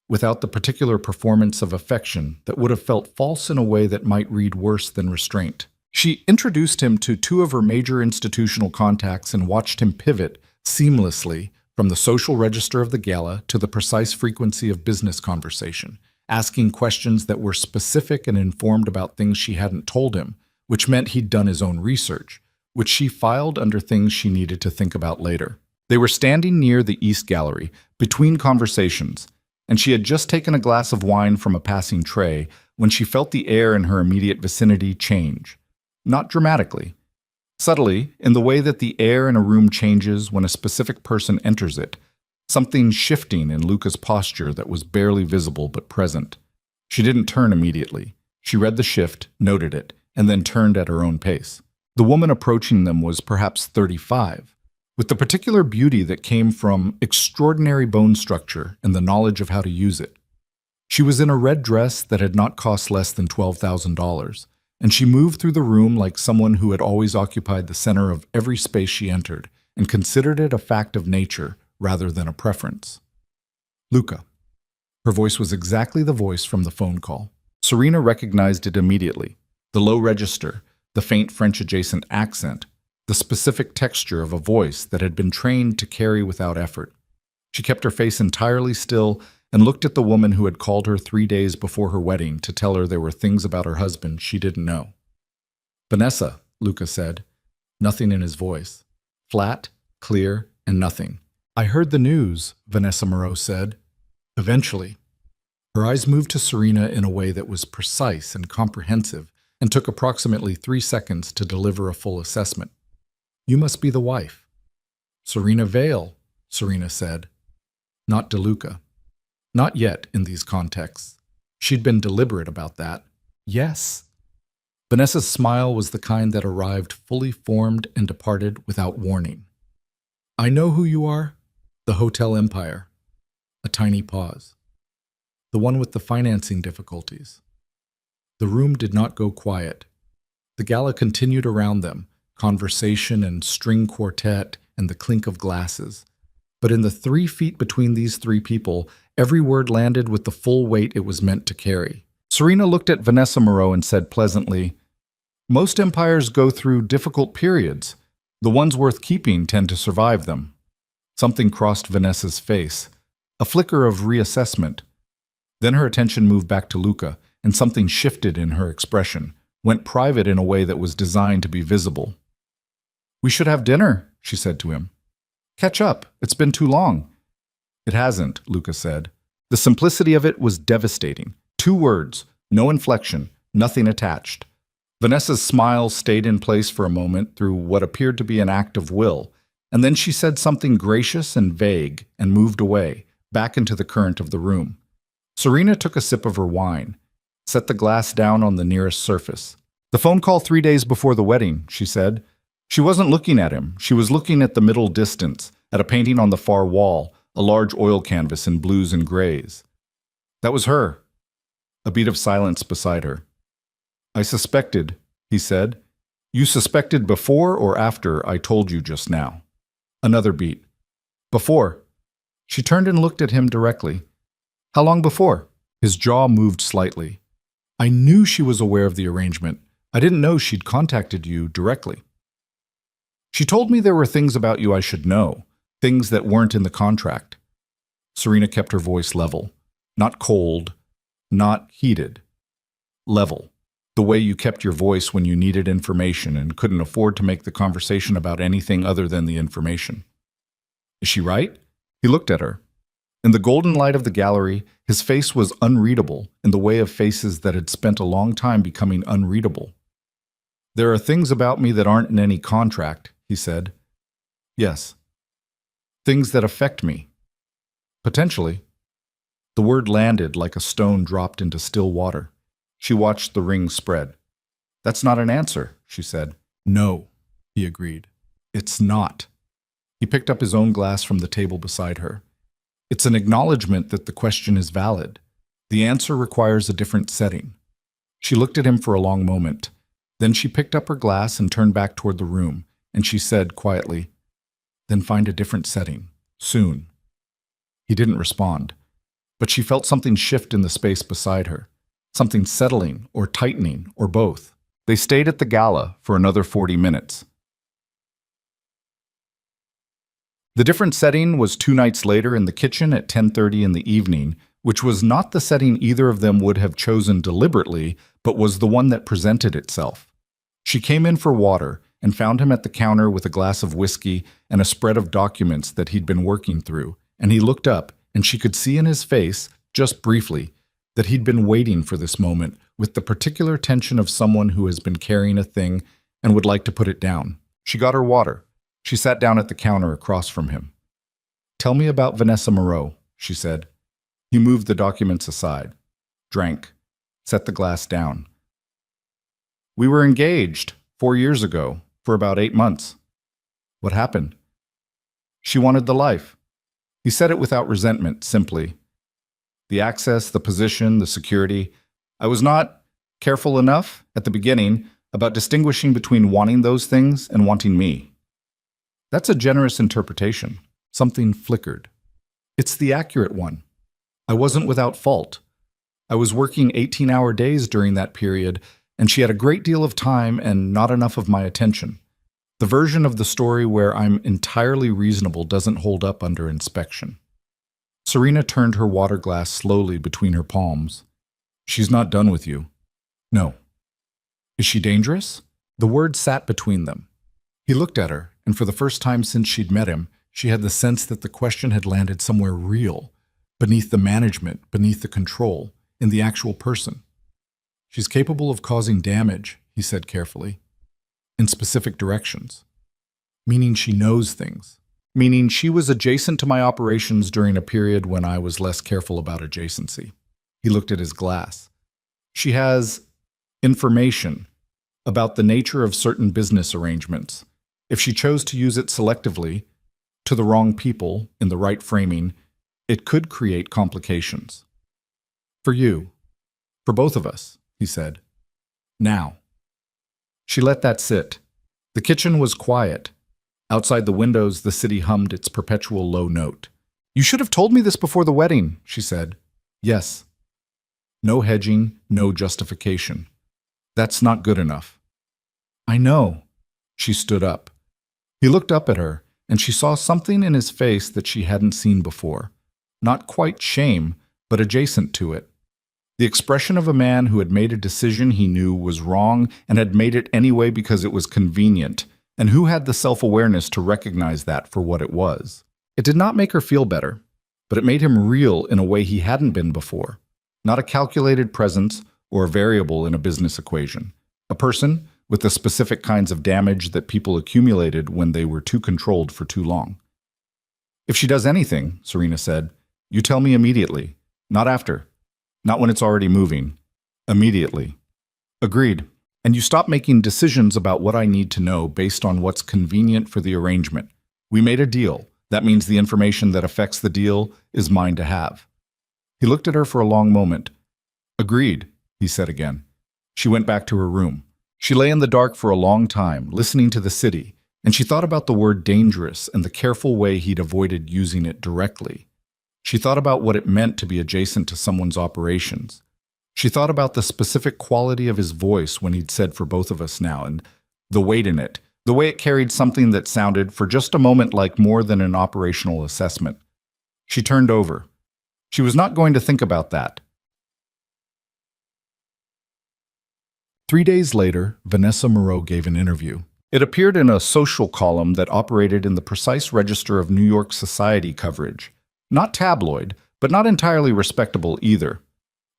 without the particular performance of affection that would have felt false in a way that might read worse than restraint. She introduced him to two of her major institutional contacts and watched him pivot seamlessly from the social register of the gala to the precise frequency of business conversation, asking questions that were specific and informed about things she hadn't told him, which meant he'd done his own research, which she filed under things she needed to think about later. They were standing near the East Gallery, between conversations, and she had just taken a glass of wine from a passing tray when she felt the air in her immediate vicinity change. Not dramatically. Subtly, in the way that the air in a room changes when a specific person enters it, something shifting in Luca's posture that was barely visible but present. She didn't turn immediately. She read the shift, noted it, and then turned at her own pace. The woman approaching them was perhaps 35, with the particular beauty that came from extraordinary bone structure and the knowledge of how to use it. She was in a red dress that had not cost less than $12,000, and she moved through the room like someone who had always occupied the center of every space she entered and considered it a fact of nature rather than a preference. Luca. Her voice was exactly the voice from the phone call. Serena recognized it immediately. The low register, the faint French-adjacent accent, the specific texture of a voice that had been trained to carry without effort. She kept her face entirely still and looked at the woman who had called her 3 days before her wedding to tell her there were things about her husband she didn't know. Vanessa, Luca said, nothing in his voice. Flat, clear, and nothing. I heard the news, Vanessa Moreau said. Eventually. Her eyes moved to Serena in a way that was precise and comprehensive and took approximately 3 seconds to deliver a full assessment. You must be the wife. Serena Vale, Serena said. Not DeLuca. Not yet in these contexts. She'd been deliberate about that. Yes. Vanessa's smile was the kind that arrived fully formed and departed without warning. I know who you are. The Hotel Empire. A tiny pause. The one with the financing difficulties. The room did not go quiet. The gala continued around them, conversation and string quartet and the clink of glasses. But in the 3 feet between these 3 people, every word landed with the full weight it was meant to carry. Serena looked at Vanessa Moreau and said pleasantly, Most empires go through difficult periods. The ones worth keeping tend to survive them. Something crossed Vanessa's face, a flicker of reassessment. Then her attention moved back to Luca, and something shifted in her expression, went private in a way that was designed to be visible. We should have dinner, she said to him. Catch up. It's been too long. It hasn't, Luca said. The simplicity of it was devastating. 2 words, no inflection, nothing attached. Vanessa's smile stayed in place for a moment through what appeared to be an act of will, and then she said something gracious and vague and moved away, back into the current of the room. Serena took a sip of her wine, set the glass down on the nearest surface. The phone call 3 days before the wedding, she said. She wasn't looking at him. She was looking at the middle distance, at a painting on the far wall, a large oil canvas in blues and grays. That was her. A beat of silence beside her. I suspected, he said. You suspected before or after I told you just now? Another beat. Before. She turned and looked at him directly. How long before? His jaw moved slightly. I knew she was aware of the arrangement. I didn't know she'd contacted you directly. She told me there were things about you I should know, things that weren't in the contract. Serena kept her voice level, not cold, not heated. Level. The way you kept your voice when you needed information and couldn't afford to make the conversation about anything other than the information. Is she right? He looked at her. In the golden light of the gallery, his face was unreadable in the way of faces that had spent a long time becoming unreadable. There are things about me that aren't in any contract, he said. Yes. Things that affect me. Potentially. The word landed like a stone dropped into still water. She watched the ring spread. That's not an answer, she said. No, he agreed. It's not. He picked up his own glass from the table beside her. It's an acknowledgement that the question is valid. The answer requires a different setting. She looked at him for a long moment. Then she picked up her glass and turned back toward the room, and she said quietly, "Then find a different setting. Soon." He didn't respond, but she felt something shift in the space beside her, something settling or tightening or both. They stayed at the gala for another 40 minutes. The different setting was 2 nights later in the kitchen at 10:30 in the evening, which was not the setting either of them would have chosen deliberately, but was the one that presented itself. She came in for water and found him at the counter with a glass of whiskey and a spread of documents that he'd been working through, and he looked up, and she could see in his face, just briefly, that he'd been waiting for this moment with the particular tension of someone who has been carrying a thing and would like to put it down. She got her water. She sat down at the counter across from him. "Tell me about Vanessa Moreau," she said. He moved the documents aside, drank, set the glass down. "We were engaged 4 years ago, for about 8 months. What happened?" "She wanted the life." He said it without resentment, simply. "The access, the position, the security. I was not careful enough at the beginning about distinguishing between wanting those things and wanting me." That's a generous interpretation. Something flickered. It's the accurate one. I wasn't without fault. I was working 18-hour days during that period, and she had a great deal of time and not enough of my attention. The version of the story where I'm entirely reasonable doesn't hold up under inspection. Serena turned her water glass slowly between her palms. "She's not done with you." "No." "Is she dangerous?" The word sat between them. He looked at her, and for the first time since she'd met him, she had the sense that the question had landed somewhere real, beneath the management, beneath the control, in the actual person. "She's capable of causing damage," he said carefully, "in specific directions. Meaning she knows things. Meaning she was adjacent to my operations during a period when I was less careful about adjacency." He looked at his glass. "She has information about the nature of certain business arrangements. If she chose to use it selectively, to the wrong people, in the right framing, it could create complications. For you. For both of us," he said. "Now." She let that sit. The kitchen was quiet. Outside the windows, the city hummed its perpetual low note. "You should have told me this before the wedding," she said. "Yes." No hedging, no justification. "That's not good enough." "I know." She stood up. He looked up at her, and she saw something in his face that she hadn't seen before. Not quite shame, but adjacent to it. The expression of a man who had made a decision he knew was wrong and had made it anyway because it was convenient, and who had the self-awareness to recognize that for what it was. It did not make her feel better, but it made him real in a way he hadn't been before. Not a calculated presence or a variable in a business equation. A person with the specific kinds of damage that people accumulated when they were too controlled for too long. "If she does anything," Serena said, "you tell me immediately. Not after. Not when it's already moving. Immediately." "Agreed. And you stop making decisions about what I need to know based on what's convenient for the arrangement. We made a deal. That means the information that affects the deal is mine to have." He looked at her for a long moment. "Agreed," he said again. She went back to her room. She lay in the dark for a long time, listening to the city, and she thought about the word dangerous and the careful way he'd avoided using it directly. She thought about what it meant to be adjacent to someone's operations. She thought about the specific quality of his voice when he'd said "for both of us now," and the weight in it, The way it carried something that sounded, for just a moment, like more than an operational assessment. She turned over. She was not going to think about that. 3 days later, Vanessa Moreau gave an interview. It appeared in a social column that operated in the precise register of New York society coverage. Not tabloid, but not entirely respectable either.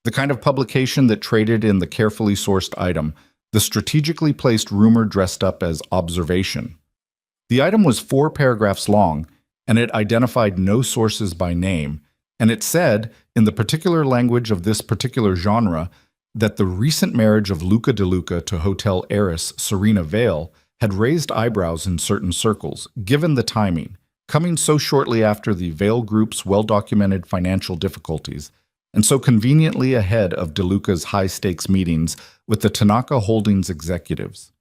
The kind of publication that traded in the carefully sourced item, the strategically placed rumor dressed up as observation. The item was 4 paragraphs long, and it identified no sources by name, and it said, in the particular language of this particular genre, that the recent marriage of Luca De Luca to hotel heiress Serena Vale had raised eyebrows in certain circles, given the timing, coming so shortly after the Vale Group's well-documented financial difficulties, and so conveniently ahead of De Luca's high-stakes meetings with the Tanaka Holdings executives.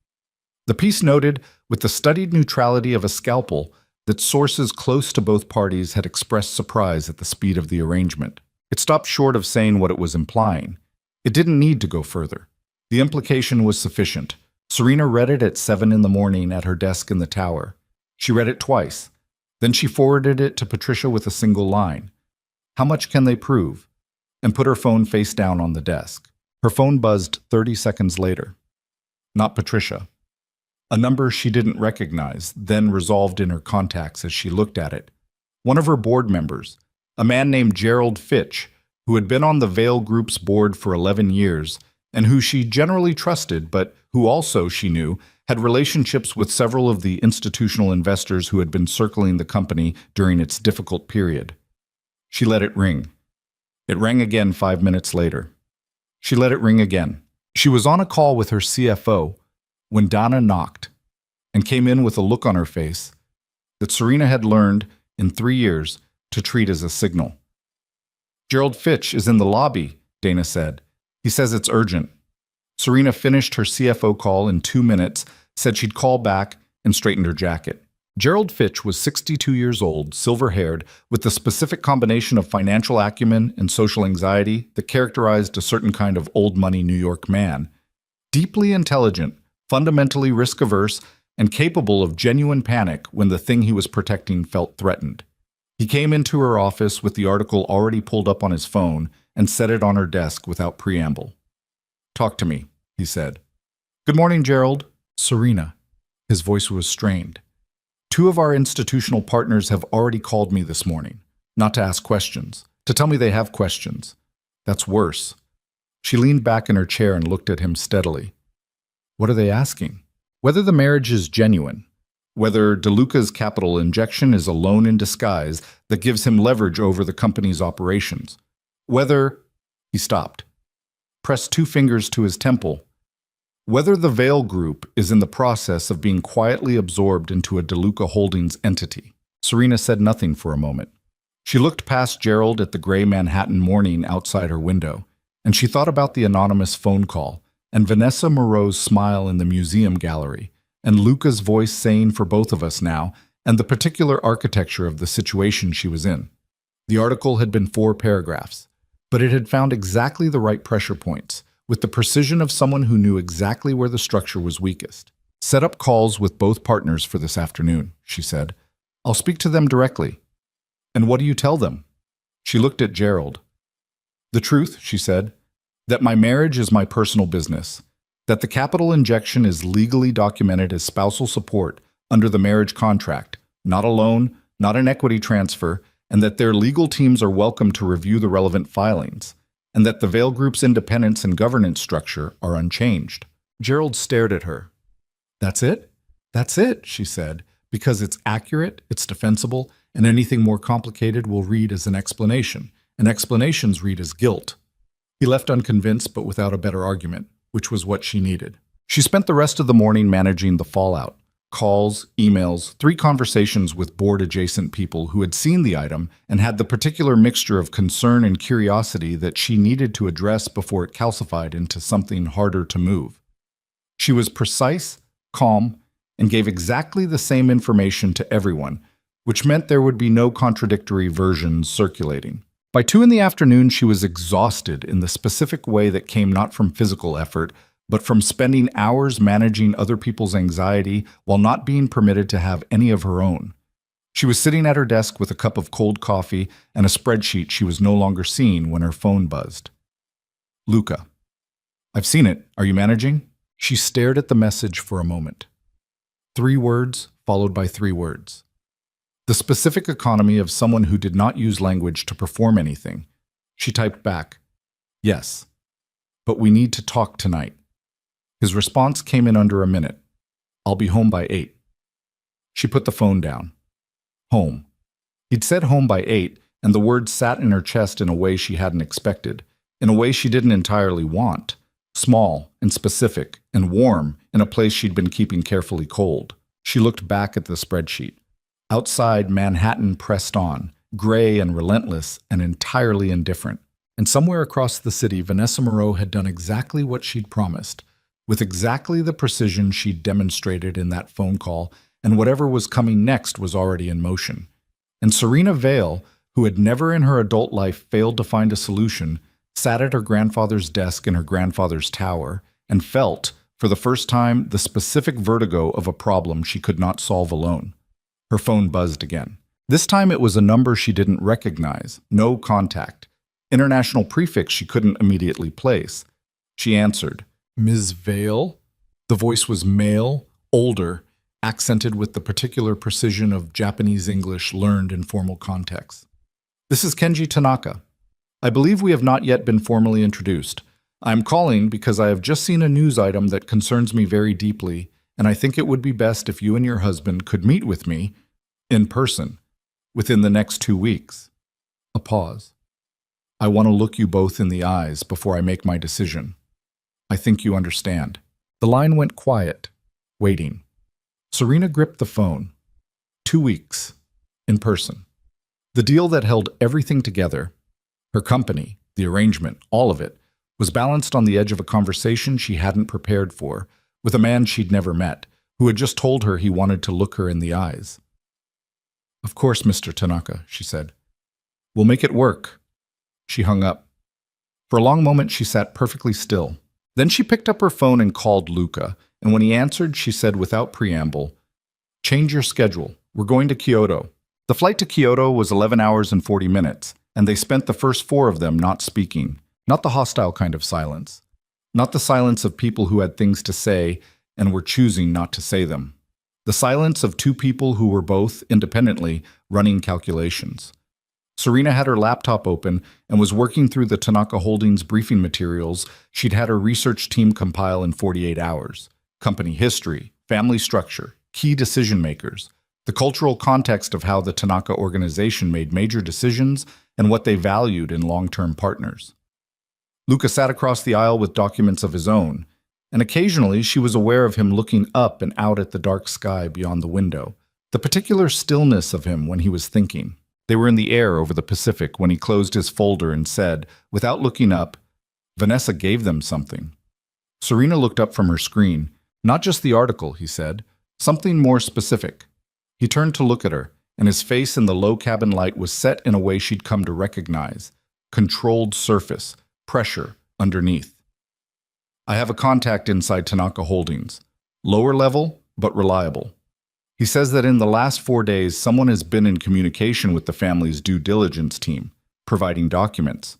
The piece noted, with the studied neutrality of a scalpel, that sources close to both parties had expressed surprise at the speed of the arrangement. It stopped short of saying what it was implying. It didn't need to go further. The implication was sufficient. Serena read it at 7 in the morning at her desk in the tower. She read it twice. Then she forwarded it to Patricia with a single line. How much can they prove? And put her phone face down on the desk. Her phone buzzed 30 seconds later. Not Patricia. A number she didn't recognize, then resolved in her contacts as she looked at it. One of her board members, a man named Gerald Fitch, who had been on the Vale Group's board for 11 years, and who she generally trusted, but who also, she knew, had relationships with several of the institutional investors who had been circling the company during its difficult period. She let it ring. It rang again 5 minutes later. She let it ring again. She was on a call with her CFO when Donna knocked and came in with a look on her face that Serena had learned, in 3 years, to treat as a signal. Gerald Fitch is in the lobby, Dana said. He says it's urgent. Serena finished her CFO call in 2 minutes, said she'd call back, and straightened her jacket. Gerald Fitch was 62 years old, silver-haired, with the specific combination of financial acumen and social anxiety that characterized a certain kind of old-money New York man. Deeply intelligent, fundamentally risk-averse, and capable of genuine panic when the thing he was protecting felt threatened. He came into her office with the article already pulled up on his phone and set it on her desk without preamble. Talk to me, he said. Good morning, Gerald. Serena. His voice was strained. 2 of our institutional partners have already called me this morning, not to ask questions, to tell me they have questions. That's worse. She leaned back in her chair and looked at him steadily. What are they asking? Whether the marriage is genuine. Whether De Luca's capital injection is a loan in disguise that gives him leverage over the company's operations. Whether... He stopped. Pressed 2 fingers to his temple. Whether the Vale Group is in the process of being quietly absorbed into a De Luca Holdings entity. Serena said nothing for a moment. She looked past Gerald at the gray Manhattan morning outside her window, and she thought about the anonymous phone call, and Vanessa Moreau's smile in the museum gallery, and Luca's voice saying for both of us now, and the particular architecture of the situation she was in. The article had been 4 paragraphs, but it had found exactly the right pressure points, with the precision of someone who knew exactly where the structure was weakest. Set up calls with both partners for this afternoon, she said. I'll speak to them directly. And what do you tell them? She looked at Gerald. The truth, she said, that my marriage is my personal business, that the capital injection is legally documented as spousal support under the marriage contract, not a loan, not an equity transfer, and that their legal teams are welcome to review the relevant filings, and that the Vale Group's independence and governance structure are unchanged. Gerald stared at her. That's it? That's it, she said, because it's accurate, it's defensible, and anything more complicated will read as an explanation, and explanations read as guilt. He left unconvinced but without a better argument, which was what she needed. She spent the rest of the morning managing the fallout. Calls, emails, 3 conversations with board-adjacent people who had seen the item and had the particular mixture of concern and curiosity that she needed to address before it calcified into something harder to move. She was precise, calm, and gave exactly the same information to everyone, which meant there would be no contradictory versions circulating. By 2 in the afternoon, she was exhausted in the specific way that came not from physical effort, but from spending hours managing other people's anxiety while not being permitted to have any of her own. She was sitting at her desk with a cup of cold coffee and a spreadsheet she was no longer seeing when her phone buzzed. Luca. I've seen it. Are you managing? She stared at the message for a moment. 3 words followed by 3 words. The specific economy of someone who did not use language to perform anything. She typed back, yes, but we need to talk tonight. His response came in under a minute. I'll be home by 8. She put the phone down. Home. He'd said home by 8, and the words sat in her chest in a way she hadn't expected, in a way she didn't entirely want. Small and specific and warm in a place she'd been keeping carefully cold. She looked back at the spreadsheet. Outside, Manhattan pressed on, gray and relentless and entirely indifferent. And somewhere across the city, Vanessa Moreau had done exactly what she'd promised, with exactly the precision she'd demonstrated in that phone call, and whatever was coming next was already in motion. And Serena Vale, who had never in her adult life failed to find a solution, sat at her grandfather's desk in her grandfather's tower and felt, for the first time, the specific vertigo of a problem she could not solve alone. Her phone buzzed again. This time it was a number she didn't recognize, no contact. International prefix she couldn't immediately place. She answered, Ms. Vale? The voice was male, older, accented with the particular precision of Japanese English learned in formal contexts. This is Kenji Tanaka. I believe we have not yet been formally introduced. I am calling because I have just seen a news item that concerns me very deeply, and I think it would be best if you and your husband could meet with me in person within the next 2 weeks. A pause. I want to look you both in the eyes before I make my decision. I think you understand. The line went quiet, waiting. Serena gripped the phone. 2 weeks. In person. The deal that held everything together, her company, the arrangement, all of it, was balanced on the edge of a conversation she hadn't prepared for, with a man she'd never met, who had just told her he wanted to look her in the eyes. Of course, Mr. Tanaka, she said. We'll make it work. She hung up. For a long moment, she sat perfectly still. Then she picked up her phone and called Luca, and when he answered, she said without preamble, Change your schedule. We're going to Kyoto. The flight to Kyoto was 11 hours and 40 minutes, and they spent the first 4 of them not speaking, not the hostile kind of silence, not the silence of people who had things to say and were choosing not to say them. The silence of 2 people who were both, independently, running calculations. Serena had her laptop open and was working through the Tanaka Holdings briefing materials she'd had her research team compile in 48 hours. Company history, family structure, key decision makers, the cultural context of how the Tanaka organization made major decisions and what they valued in long-term partners. Luca sat across the aisle with documents of his own, and occasionally she was aware of him looking up and out at the dark sky beyond the window, the particular stillness of him when he was thinking. They were in the air over the Pacific when he closed his folder and said, without looking up, Vanessa gave them something. Serena looked up from her screen. Not just the article, he said, something more specific. He turned to look at her, and his face in the low cabin light was set in a way she'd come to recognize. Controlled surface, pressure underneath. I have a contact inside Tanaka Holdings. Lower level, but reliable. He says that in the last 4 days, someone has been in communication with the family's due diligence team, providing documents.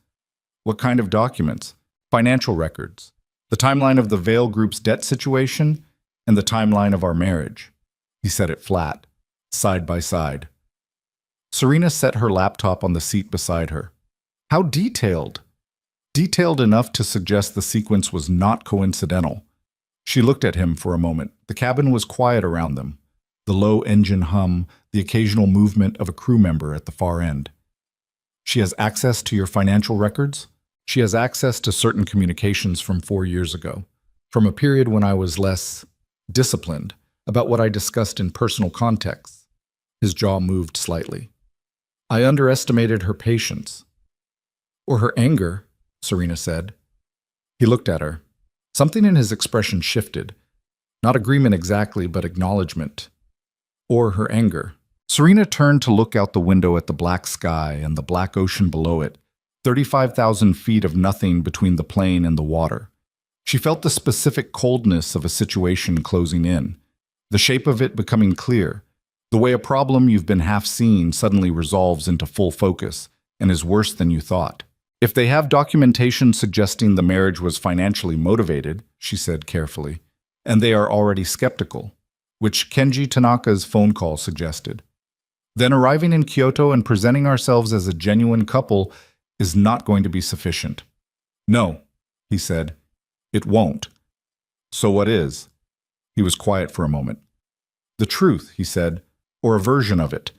What kind of documents? Financial records. The timeline of the Vale Group's debt situation, and the timeline of our marriage. He said it flat, side by side. Serena set her laptop on the seat beside her. How detailed! Detailed enough to suggest the sequence was not coincidental. She looked at him for a moment. The cabin was quiet around them. The low engine hum, the occasional movement of a crew member at the far end. She has access to your financial records? She has access to certain communications from 4 years ago, from a period when I was less disciplined about what I discussed in personal contexts. His jaw moved slightly. I underestimated her patience. Or her anger, Serena said. He looked at her. Something in his expression shifted. Not agreement exactly, but acknowledgement. Or her anger. Serena turned to look out the window at the black sky and the black ocean below it, 35,000 feet of nothing between the plane and the water. She felt the specific coldness of a situation closing in, the shape of it becoming clear, the way a problem you've been half seeing suddenly resolves into full focus and is worse than you thought. If they have documentation suggesting the marriage was financially motivated, she said carefully, and they are already skeptical, which Kenji Tanaka's phone call suggested, then arriving in Kyoto and presenting ourselves as a genuine couple is not going to be sufficient. No, he said, it won't. So what is? He was quiet for a moment. The truth, he said, or a version of it.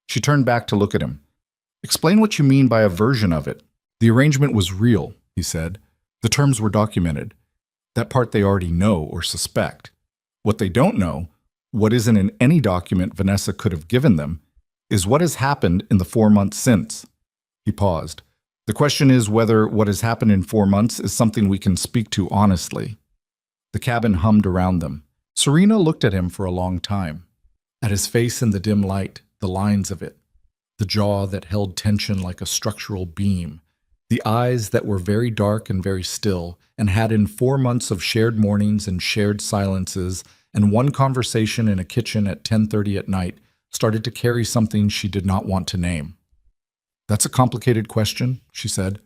She turned back to look at him. Explain what you mean by a version of it. The arrangement was real, he said. The terms were documented. That part they already know or suspect. What they don't know, what isn't in any document Vanessa could have given them, is what has happened in the 4 months since. He paused. The question is whether what has happened in 4 months is something we can speak to honestly. The cabin hummed around them. Serena looked at him for a long time. At his face in the dim light, the lines of it, the jaw that held tension like a structural beam, the eyes that were very dark and very still, and had in 4 months of shared mornings and shared silences and one conversation in a kitchen at 10:30 at night started to carry something she did not want to name. That's a complicated question, she said.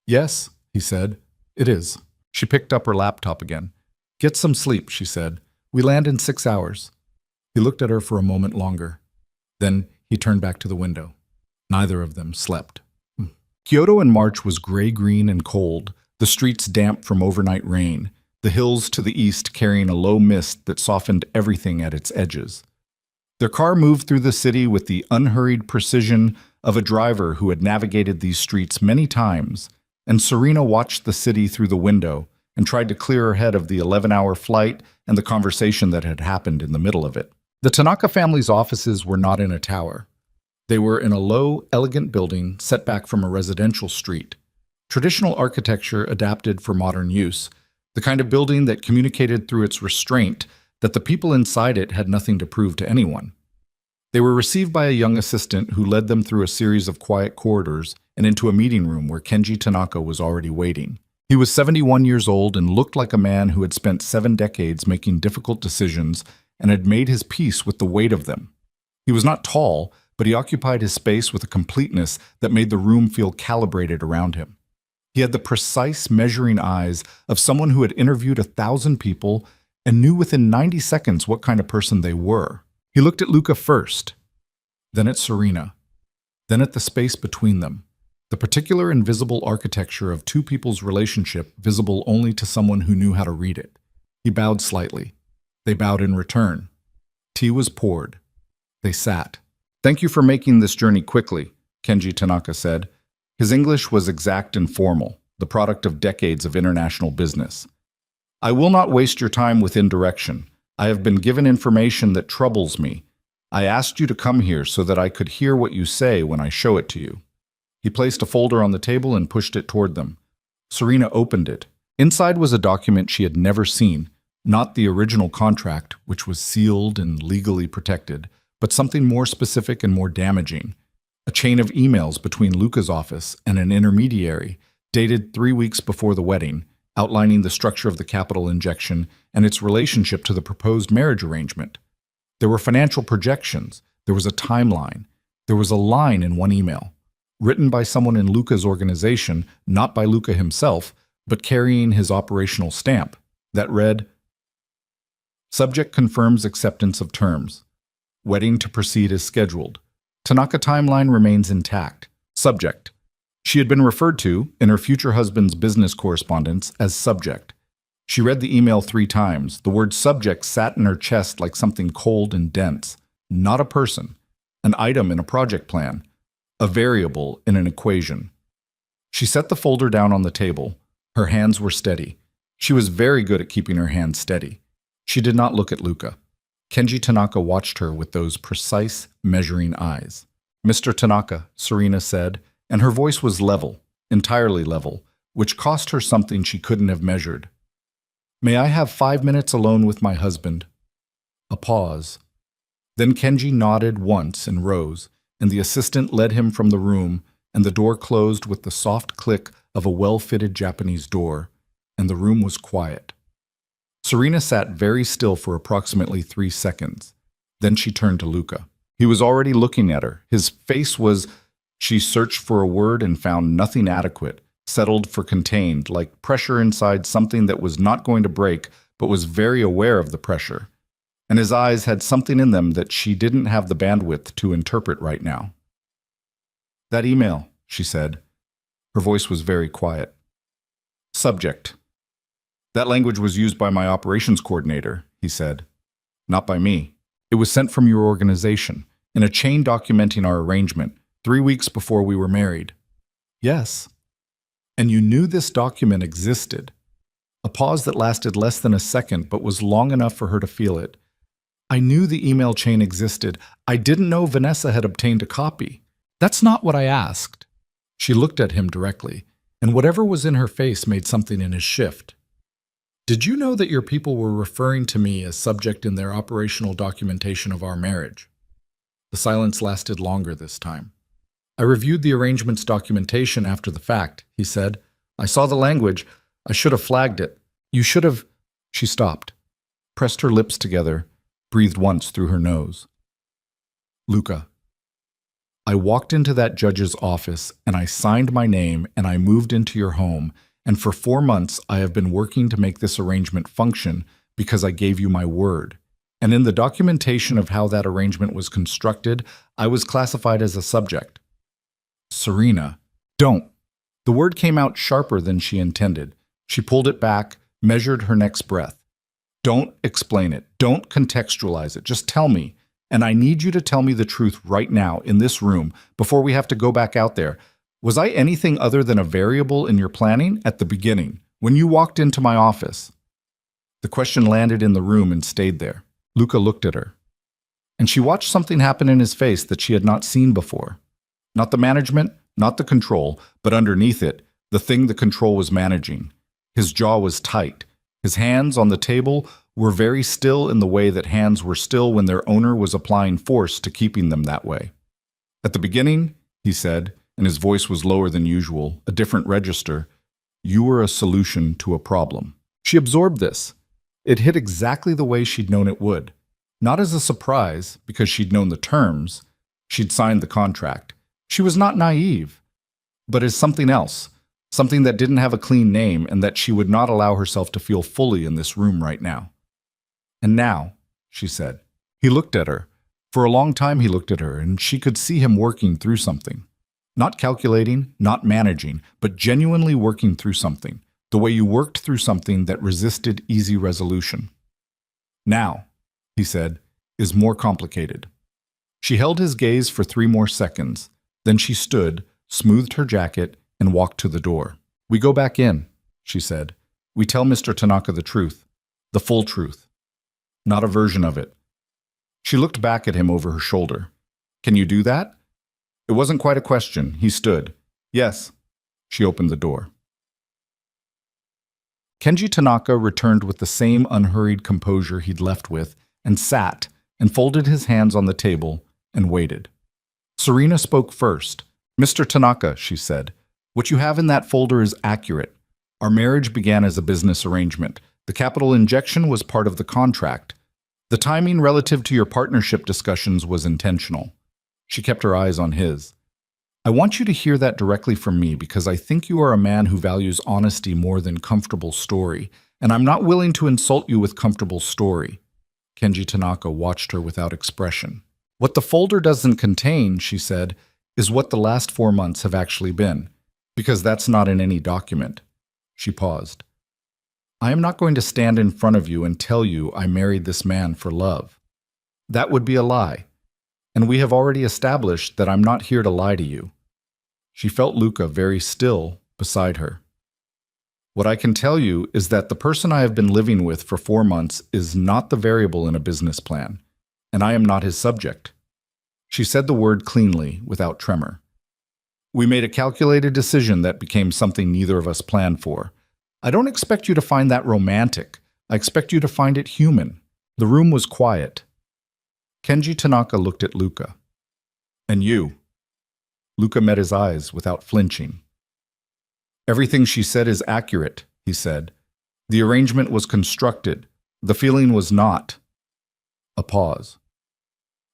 Yes, he said. It is. She picked up her laptop again. Get some sleep, she said. We land in 6 hours. He looked at her for a moment longer. Then he turned back to the window. Neither of them slept. Kyoto in March was gray-green and cold, the streets damp from overnight rain, the hills to the east carrying a low mist that softened everything at its edges. Their car moved through the city with the unhurried precision of a driver who had navigated these streets many times, and Serena watched the city through the window and tried to clear her head of the 11-hour flight and the conversation that had happened in the middle of it. The Tanaka family's offices were not in a tower. They were in a low, elegant building set back from a residential street. Traditional architecture adapted for modern use, the kind of building that communicated through its restraint that the people inside it had nothing to prove to anyone. They were received by a young assistant who led them through a series of quiet corridors and into a meeting room where Kenji Tanaka was already waiting. He was 71 years old and looked like a man who had spent 7 decades making difficult decisions and had made his peace with the weight of them. He was not tall, but he occupied his space with a completeness that made the room feel calibrated around him. He had the precise measuring eyes of someone who had interviewed 1,000 people and knew within 90 seconds what kind of person they were. He looked at Luca first, then at Serena, then at the space between them, the particular invisible architecture of two people's relationship visible only to someone who knew how to read it. He bowed slightly. They bowed in return. Tea was poured. They sat. Thank you for making this journey quickly, Kenji Tanaka said. His English was exact and formal, the product of decades of international business. I will not waste your time with indirection. I have been given information that troubles me. I asked you to come here so that I could hear what you say when I show it to you. He placed a folder on the table and pushed it toward them. Serena opened it. Inside was a document she had never seen, not the original contract, which was sealed and legally protected, but something more specific and more damaging. A chain of emails between Luca's office and an intermediary, dated 3 weeks before the wedding, outlining the structure of the capital injection and its relationship to the proposed marriage arrangement. There were financial projections. There was a timeline. There was a line in one email, written by someone in Luca's organization, not by Luca himself, but carrying his operational stamp, that read, Subject confirms acceptance of terms. Wedding to proceed as scheduled. Tanaka timeline remains intact. Subject. She had been referred to, in her future husband's business correspondence, as subject. She read the email 3 times. The word subject sat in her chest like something cold and dense. Not a person. An item in a project plan. A variable in an equation. She set the folder down on the table. Her hands were steady. She was very good at keeping her hands steady. She did not look at Luca. Kenji Tanaka watched her with those precise, measuring eyes. Mr. Tanaka, Serena said, and her voice was level, entirely level, which cost her something she couldn't have measured. May I have 5 minutes alone with my husband? A pause. Then Kenji nodded once and rose, and the assistant led him from the room, and the door closed with the soft click of a well-fitted Japanese door. and the room was quiet. Serena sat very still for approximately 3 seconds. Then she turned to Luca. He was already looking at her. His face was... She searched for a word and found nothing adequate, settled for contained, like pressure inside something that was not going to break, but was very aware of the pressure. And his eyes had something in them that she didn't have the bandwidth to interpret right now. "That email," she said. Her voice was very quiet. "Subject. That language was used by my operations coordinator," he said. "Not by me. It was sent from your organization, in a chain documenting our arrangement, 3 weeks before we were married." "Yes." "And you knew this document existed." A pause that lasted less than a second, but was long enough for her to feel it. "I knew the email chain existed. I didn't know Vanessa had obtained a copy." "That's not what I asked." She looked at him directly, and whatever was in her face made something in his shift. "Did you know that your people were referring to me as subject in their operational documentation of our marriage?" The silence lasted longer this time. "I reviewed the arrangement's documentation after the fact," he said. "I saw the language. I should have flagged it. You should have..." She stopped, pressed her lips together, breathed once through her nose. "Luca, I walked into that judge's office and I signed my name and I moved into your home, and for 4 months I have been working to make this arrangement function because I gave you my word. And in the documentation of how that arrangement was constructed, I was classified as a subject." "Serena, don't." The word came out sharper than she intended. She pulled it back, measured her next breath. "Don't explain it. Don't contextualize it. Just tell me. And I need you to tell me the truth right now, in this room, before we have to go back out there. Was I anything other than a variable in your planning at the beginning, when you walked into my office?" The question landed in the room and stayed there. Luca looked at her, and she watched something happen in his face that she had not seen before. Not the management, not the control, but underneath it, the thing the control was managing. His jaw was tight. His hands on the table were very still in the way that hands were still when their owner was applying force to keeping them that way. "At the beginning," he said, and his voice was lower than usual, a different register, "you were a solution to a problem." She absorbed this. It hit exactly the way she'd known it would. Not as a surprise, because she'd known the terms. She'd signed the contract. She was not naive, but as something else, something that didn't have a clean name and that she would not allow herself to feel fully in this room right now. "And now," she said. He looked at her. For a long time he looked at her, and she could see him working through something. Not calculating, not managing, but genuinely working through something, the way you worked through something that resisted easy resolution. "Now," he said, "is more complicated." She held his gaze for 3 more seconds. Then she stood, smoothed her jacket, and walked to the door. "We go back in," she said. "We tell Mr. Tanaka the truth, the full truth, not a version of it." She looked back at him over her shoulder. "Can you do that?" It wasn't quite a question. He stood. "Yes." She opened the door. Kenji Tanaka returned with the same unhurried composure he'd left with, and sat, and folded his hands on the table, and waited. Serena spoke first. "Mr. Tanaka," she said, "what you have in that folder is accurate. Our marriage began as a business arrangement. The capital injection was part of the contract. The timing relative to your partnership discussions was intentional." She kept her eyes on his. "I want you to hear that directly from me because I think you are a man who values honesty more than comfortable story, and I'm not willing to insult you with comfortable story." Kenji Tanaka watched her without expression. "What the folder doesn't contain," she said, "is what the last 4 months have actually been, because that's not in any document." She paused. "I am not going to stand in front of you and tell you I married this man for love. That would be a lie. And we have already established that I'm not here to lie to you." She felt Luca very still beside her. "What I can tell you is that the person I have been living with for 4 months is not the variable in a business plan, and I am not his subject." She said the word cleanly, without tremor. "We made a calculated decision that became something neither of us planned for. I don't expect you to find that romantic. I expect you to find it human." The room was quiet. Kenji Tanaka looked at Luca. "And you?" Luca met his eyes without flinching. "Everything she said is accurate," he said. The arrangement was constructed. The feeling was not. A pause.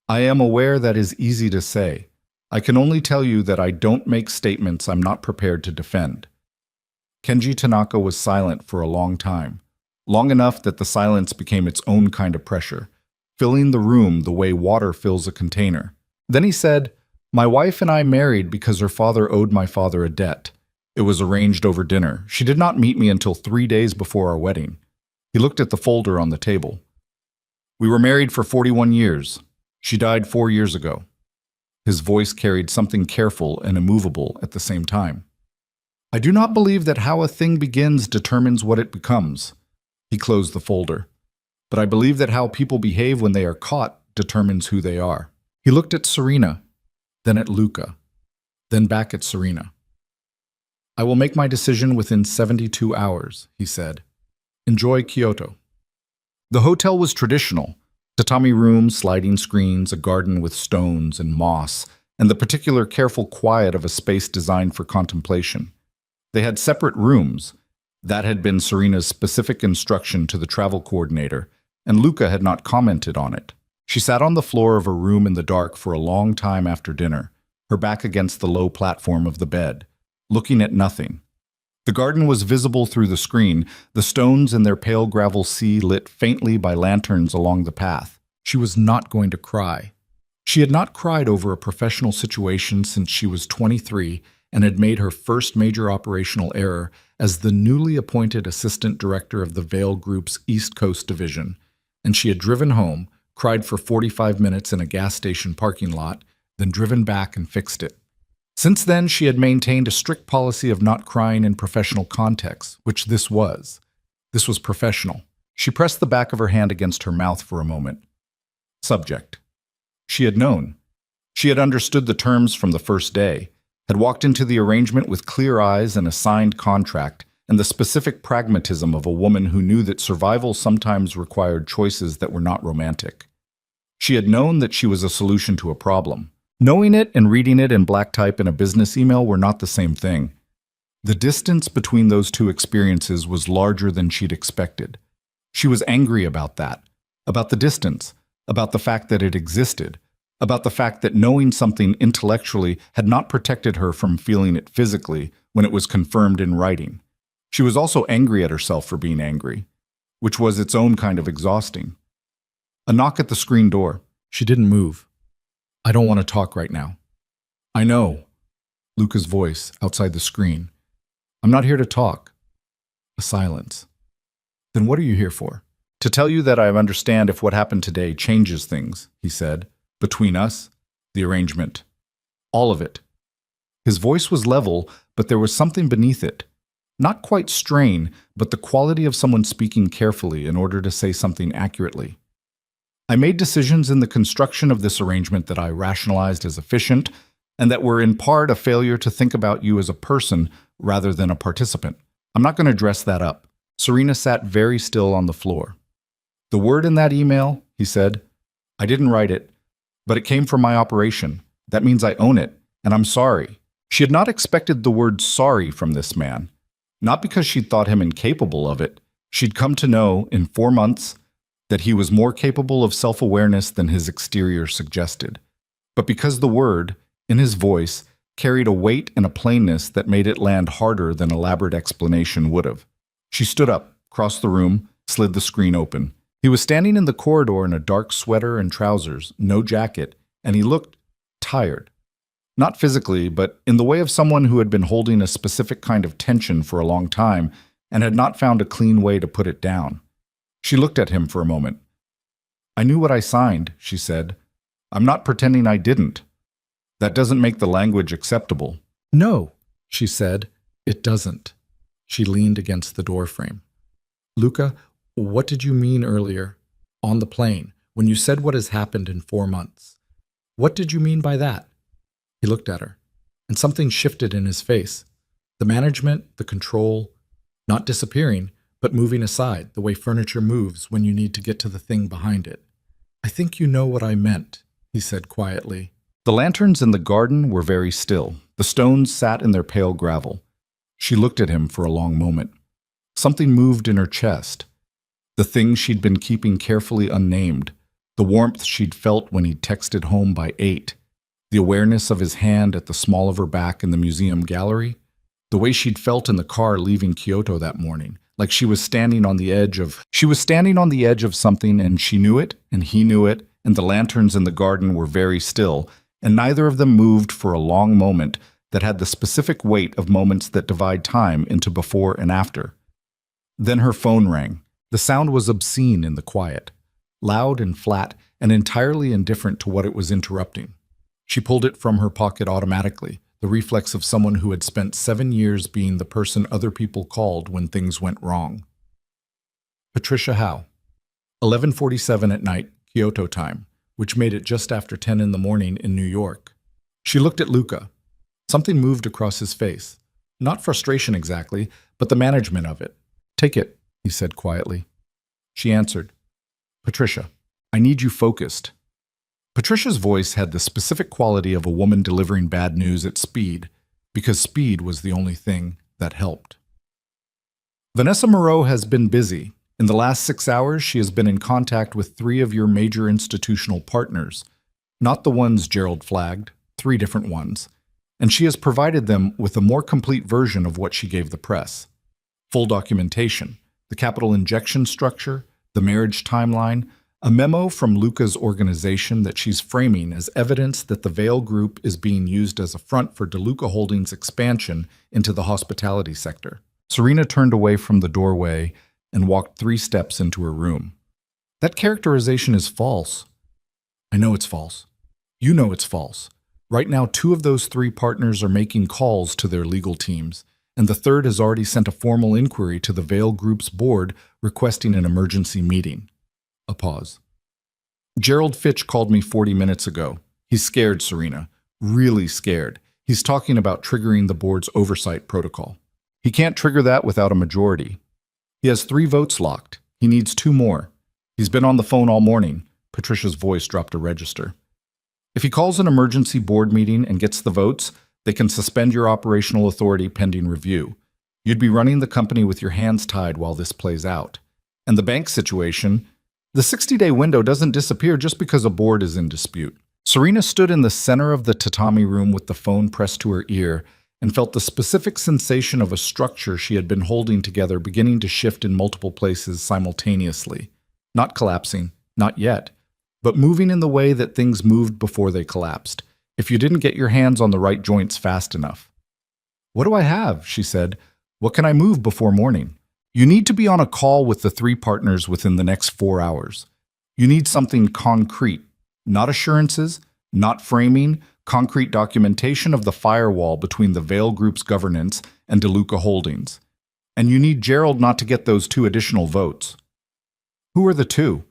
I am aware that is easy to say. I can only tell you that I don't make statements I'm not prepared to defend. Kenji Tanaka was silent for a long time, long enough that the silence became its own kind of pressure, filling the room the way water fills a container. Then he said, "My wife and I married because her father owed my father a debt. It was arranged over dinner. She did not meet me until 3 days before our wedding." He looked at the folder on the table. "We were married for 41 years. She died 4 years ago." His voice carried something careful and immovable at the same time. "I do not believe that how a thing begins determines what it becomes." He closed the folder. "But I believe that how people behave when they are caught determines who they are." He looked at Serena, then at Luca, then back at Serena. "I will make my decision within 72 hours, he said. "Enjoy Kyoto." The hotel was traditional. Tatami rooms, sliding screens, a garden with stones and moss, and the particular careful quiet of a space designed for contemplation. They had separate rooms. That had been Serena's specific instruction to the travel coordinator, and Luca had not commented on it. She sat on the floor of her room in the dark for a long time after dinner, her back against the low platform of the bed, looking at nothing. The garden was visible through the screen, the stones in their pale gravel sea lit faintly by lanterns along the path. She was not going to cry. She had not cried over a professional situation since she was 23 and had made her first major operational error as the newly appointed assistant director of the Vale Group's East Coast division, and she had driven home, cried for 45 minutes in a gas station parking lot, then driven back and fixed it. Since then, she had maintained a strict policy of not crying in professional contexts, which this was. This was professional. She pressed the back of her hand against her mouth for a moment. Subject. She had known. She had understood the terms from the first day, had walked into the arrangement with clear eyes and a signed contract, and the specific pragmatism of a woman who knew that survival sometimes required choices that were not romantic. She had known that she was a solution to a problem. Knowing it and reading it in black type in a business email were not the same thing. The distance between those two experiences was larger than she'd expected. She was angry about that, about the distance, about the fact that it existed, about the fact that knowing something intellectually had not protected her from feeling it physically when it was confirmed in writing. She was also angry at herself for being angry, which was its own kind of exhausting. A knock at the screen door. She didn't move. "I don't want to talk right now." "I know." Luca's voice outside the screen. "I'm not here to talk." A silence. "Then what are you here for?" "To tell you that I understand if what happened today changes things," he said. "Between us, the arrangement. All of it." His voice was level, but there was something beneath it. Not quite strain, but the quality of someone speaking carefully in order to say something accurately. "I made decisions in the construction of this arrangement that I rationalized as efficient, and that were in part a failure to think about you as a person rather than a participant. I'm not going to dress that up." Serena sat very still on the floor. "The word in that email," he said, "I didn't write it, but it came from my operation. That means I own it, and I'm sorry." She had not expected the word sorry from this man. Not because she'd thought him incapable of it. She'd come to know, in 4 months, that he was more capable of self-awareness than his exterior suggested. But because the word, in his voice, carried a weight and a plainness that made it land harder than elaborate explanation would have. She stood up, crossed the room, slid the screen open. He was standing in the corridor in a dark sweater and trousers, no jacket, and he looked tired. Not physically, but in the way of someone who had been holding a specific kind of tension for a long time and had not found a clean way to put it down. She looked at him for a moment. "I knew what I signed," she said. "I'm not pretending I didn't. That doesn't make the language acceptable." "No," she said, "it doesn't." She leaned against the doorframe. "Luca, what did you mean earlier, on the plane, when you said what has happened in 4 months? What did you mean by that?" He looked at her, and something shifted in his face. The management, the control, not disappearing, but moving aside, the way furniture moves when you need to get to the thing behind it. "I think you know what I meant," he said quietly. The lanterns in the garden were very still. The stones sat in their pale gravel. She looked at him for a long moment. Something moved in her chest. The thing she'd been keeping carefully unnamed. The warmth she'd felt when he'd texted home by 8. The awareness of his hand at the small of her back in the museum gallery. The way she'd felt in the car leaving Kyoto that morning. Like she was standing on the edge of something, and she knew it, and he knew it, and the lanterns in the garden were very still, and neither of them moved for a long moment that had the specific weight of moments that divide time into before and after. Then her phone rang. The sound was obscene in the quiet, loud and flat, and entirely indifferent to what it was interrupting. She pulled it from her pocket automatically, the reflex of someone who had spent 7 years being the person other people called when things went wrong. Patricia Howe. 11:47 at night, Kyoto time, which made it just after 10 in the morning in New York. She looked at Luca. Something moved across his face. Not frustration exactly, but the management of it. "Take it," he said quietly. She answered, "Patricia, I need you focused." Patricia's voice had the specific quality of a woman delivering bad news at speed, because speed was the only thing that helped. Vanessa Moreau has been busy. In the last 6 hours, she has been in contact with 3 of your major institutional partners, not the ones Gerald flagged, 3 different ones, and she has provided them with a more complete version of what she gave the press. Full documentation, the capital injection structure, the marriage timeline, a memo from Luca's organization that she's framing as evidence that the Vail Group is being used as a front for DeLuca Holdings' expansion into the hospitality sector. Serena turned away from the doorway and walked 3 steps into her room. "That characterization is false." "I know it's false. You know it's false. Right now, 2 of those 3 partners are making calls to their legal teams, and the 3rd has already sent a formal inquiry to the Vail Group's board requesting an emergency meeting." A pause. "Gerald Fitch called me 40 minutes ago. He's scared, Serena. Really scared. He's talking about triggering the board's oversight protocol. He can't trigger that without a majority. He has 3 votes locked. He needs 2 more. He's been on the phone all morning." Patricia's voice dropped a register. "If he calls an emergency board meeting and gets the votes, they can suspend your operational authority pending review. You'd be running the company with your hands tied while this plays out. And the bank situation, the 60-day window doesn't disappear just because a board is in dispute." Serena stood in the center of the tatami room with the phone pressed to her ear and felt the specific sensation of a structure she had been holding together beginning to shift in multiple places simultaneously. Not collapsing, not yet, but moving in the way that things moved before they collapsed, if you didn't get your hands on the right joints fast enough. "What do I have?" she said. "What can I move before morning?" "You need to be on a call with the 3 partners within the next 4 hours. You need something concrete, not assurances, not framing, concrete documentation of the firewall between the Vail Group's governance and DeLuca Holdings. And you need Gerald not to get those 2 additional votes." "Who are the 2?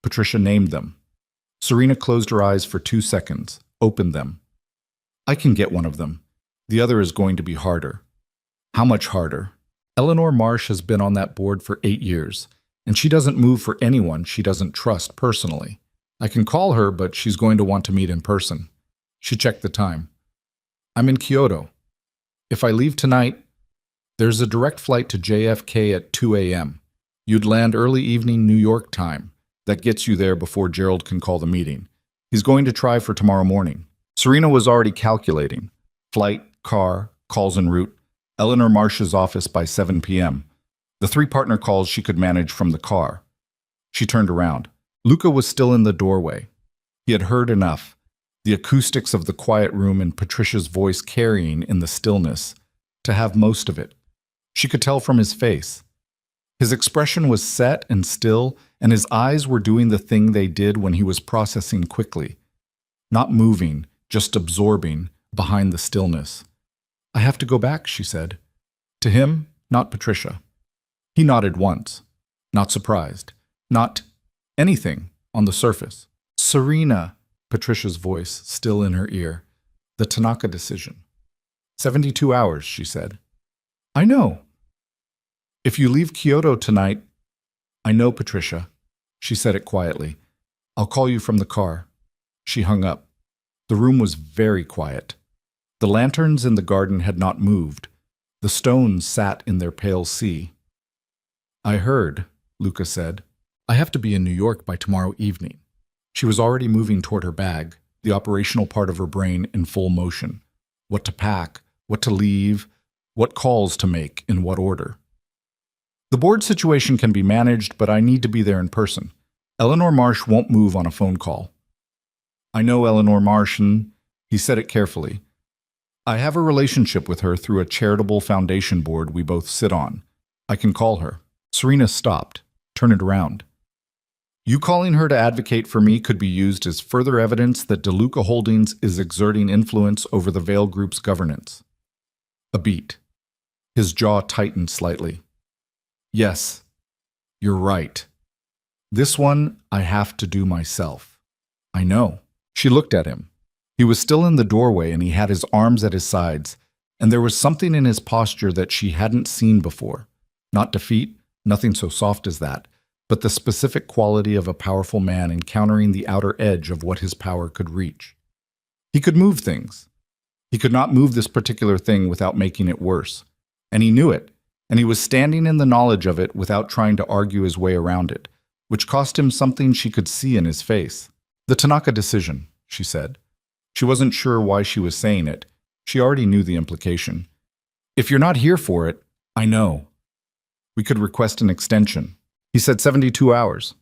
Patricia named them. Serena closed her eyes for 2 seconds, opened them. "I can get one of them. The other is going to be harder." "How much harder?" "Eleanor Marsh has been on that board for 8 years, and she doesn't move for anyone she doesn't trust personally. I can call her, but she's going to want to meet in person." She checked the time. "I'm in Kyoto. If I leave tonight, there's a direct flight to JFK at 2 a.m. You'd land early evening New York time. That gets you there before Gerald can call the meeting. He's going to try for tomorrow morning." Serena was already calculating. Flight, car, calls en route, Eleanor Marsh's office by 7 p.m. The 3 partner calls she could manage from the car. She turned around. Luca was still in the doorway. He had heard enough. The acoustics of the quiet room and Patricia's voice carrying in the stillness, to have most of it. She could tell from his face. His expression was set and still, and his eyes were doing the thing they did when he was processing quickly. Not moving, just absorbing, behind the stillness. "I have to go back," she said. To him, not Patricia. He nodded once. Not surprised. Not anything on the surface. "Serena," Patricia's voice still in her ear. "The Tanaka decision." 72 hours, she said. "I know." "If you leave Kyoto tonight—" "I know, Patricia." She said it quietly. "I'll call you from the car." She hung up. The room was very quiet. The lanterns in the garden had not moved. The stones sat in their pale sea. I heard, Luca said. I have to be in New York by tomorrow evening. She was already moving toward her bag, the operational part of her brain in full motion. What to pack, what to leave, what calls to make, in what order. The board situation can be managed, but I need to be there in person. Eleanor Marsh won't move on a phone call. I know Eleanor Marsh, and he said it carefully. I have a relationship with her through a charitable foundation board we both sit on. I can call her. Serena stopped. Turn it around. You calling her to advocate for me could be used as further evidence that DeLuca Holdings is exerting influence over the Vail Group's governance. A beat. His jaw tightened slightly. Yes, you're right. This one I have to do myself. I know. She looked at him. He was still in the doorway and he had his arms at his sides, and there was something in his posture that she hadn't seen before. Not defeat, nothing so soft as that, but the specific quality of a powerful man encountering the outer edge of what his power could reach. He could move things. He could not move this particular thing without making it worse, and he knew it, and he was standing in the knowledge of it without trying to argue his way around it, which cost him something she could see in his face. The Tanaka decision, she said. She wasn't sure why she was saying it. She already knew the implication. If you're not here for it, I know. We could request an extension. He said 72 hours.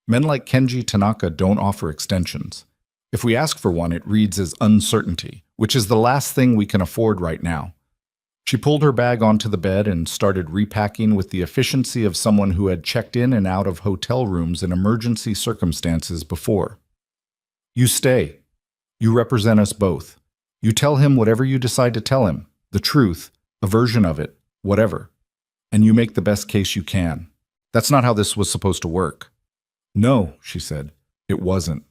Men like Kenji Tanaka don't offer extensions. If we ask for one, it reads as uncertainty, which is the last thing we can afford right now. She pulled her bag onto the bed and started repacking with the efficiency of someone who had checked in and out of hotel rooms in emergency circumstances before. You stay. You represent us both. You tell him whatever you decide to tell him, the truth, a version of it, whatever. And you make the best case you can. That's not how this was supposed to work. No, she said. It wasn't.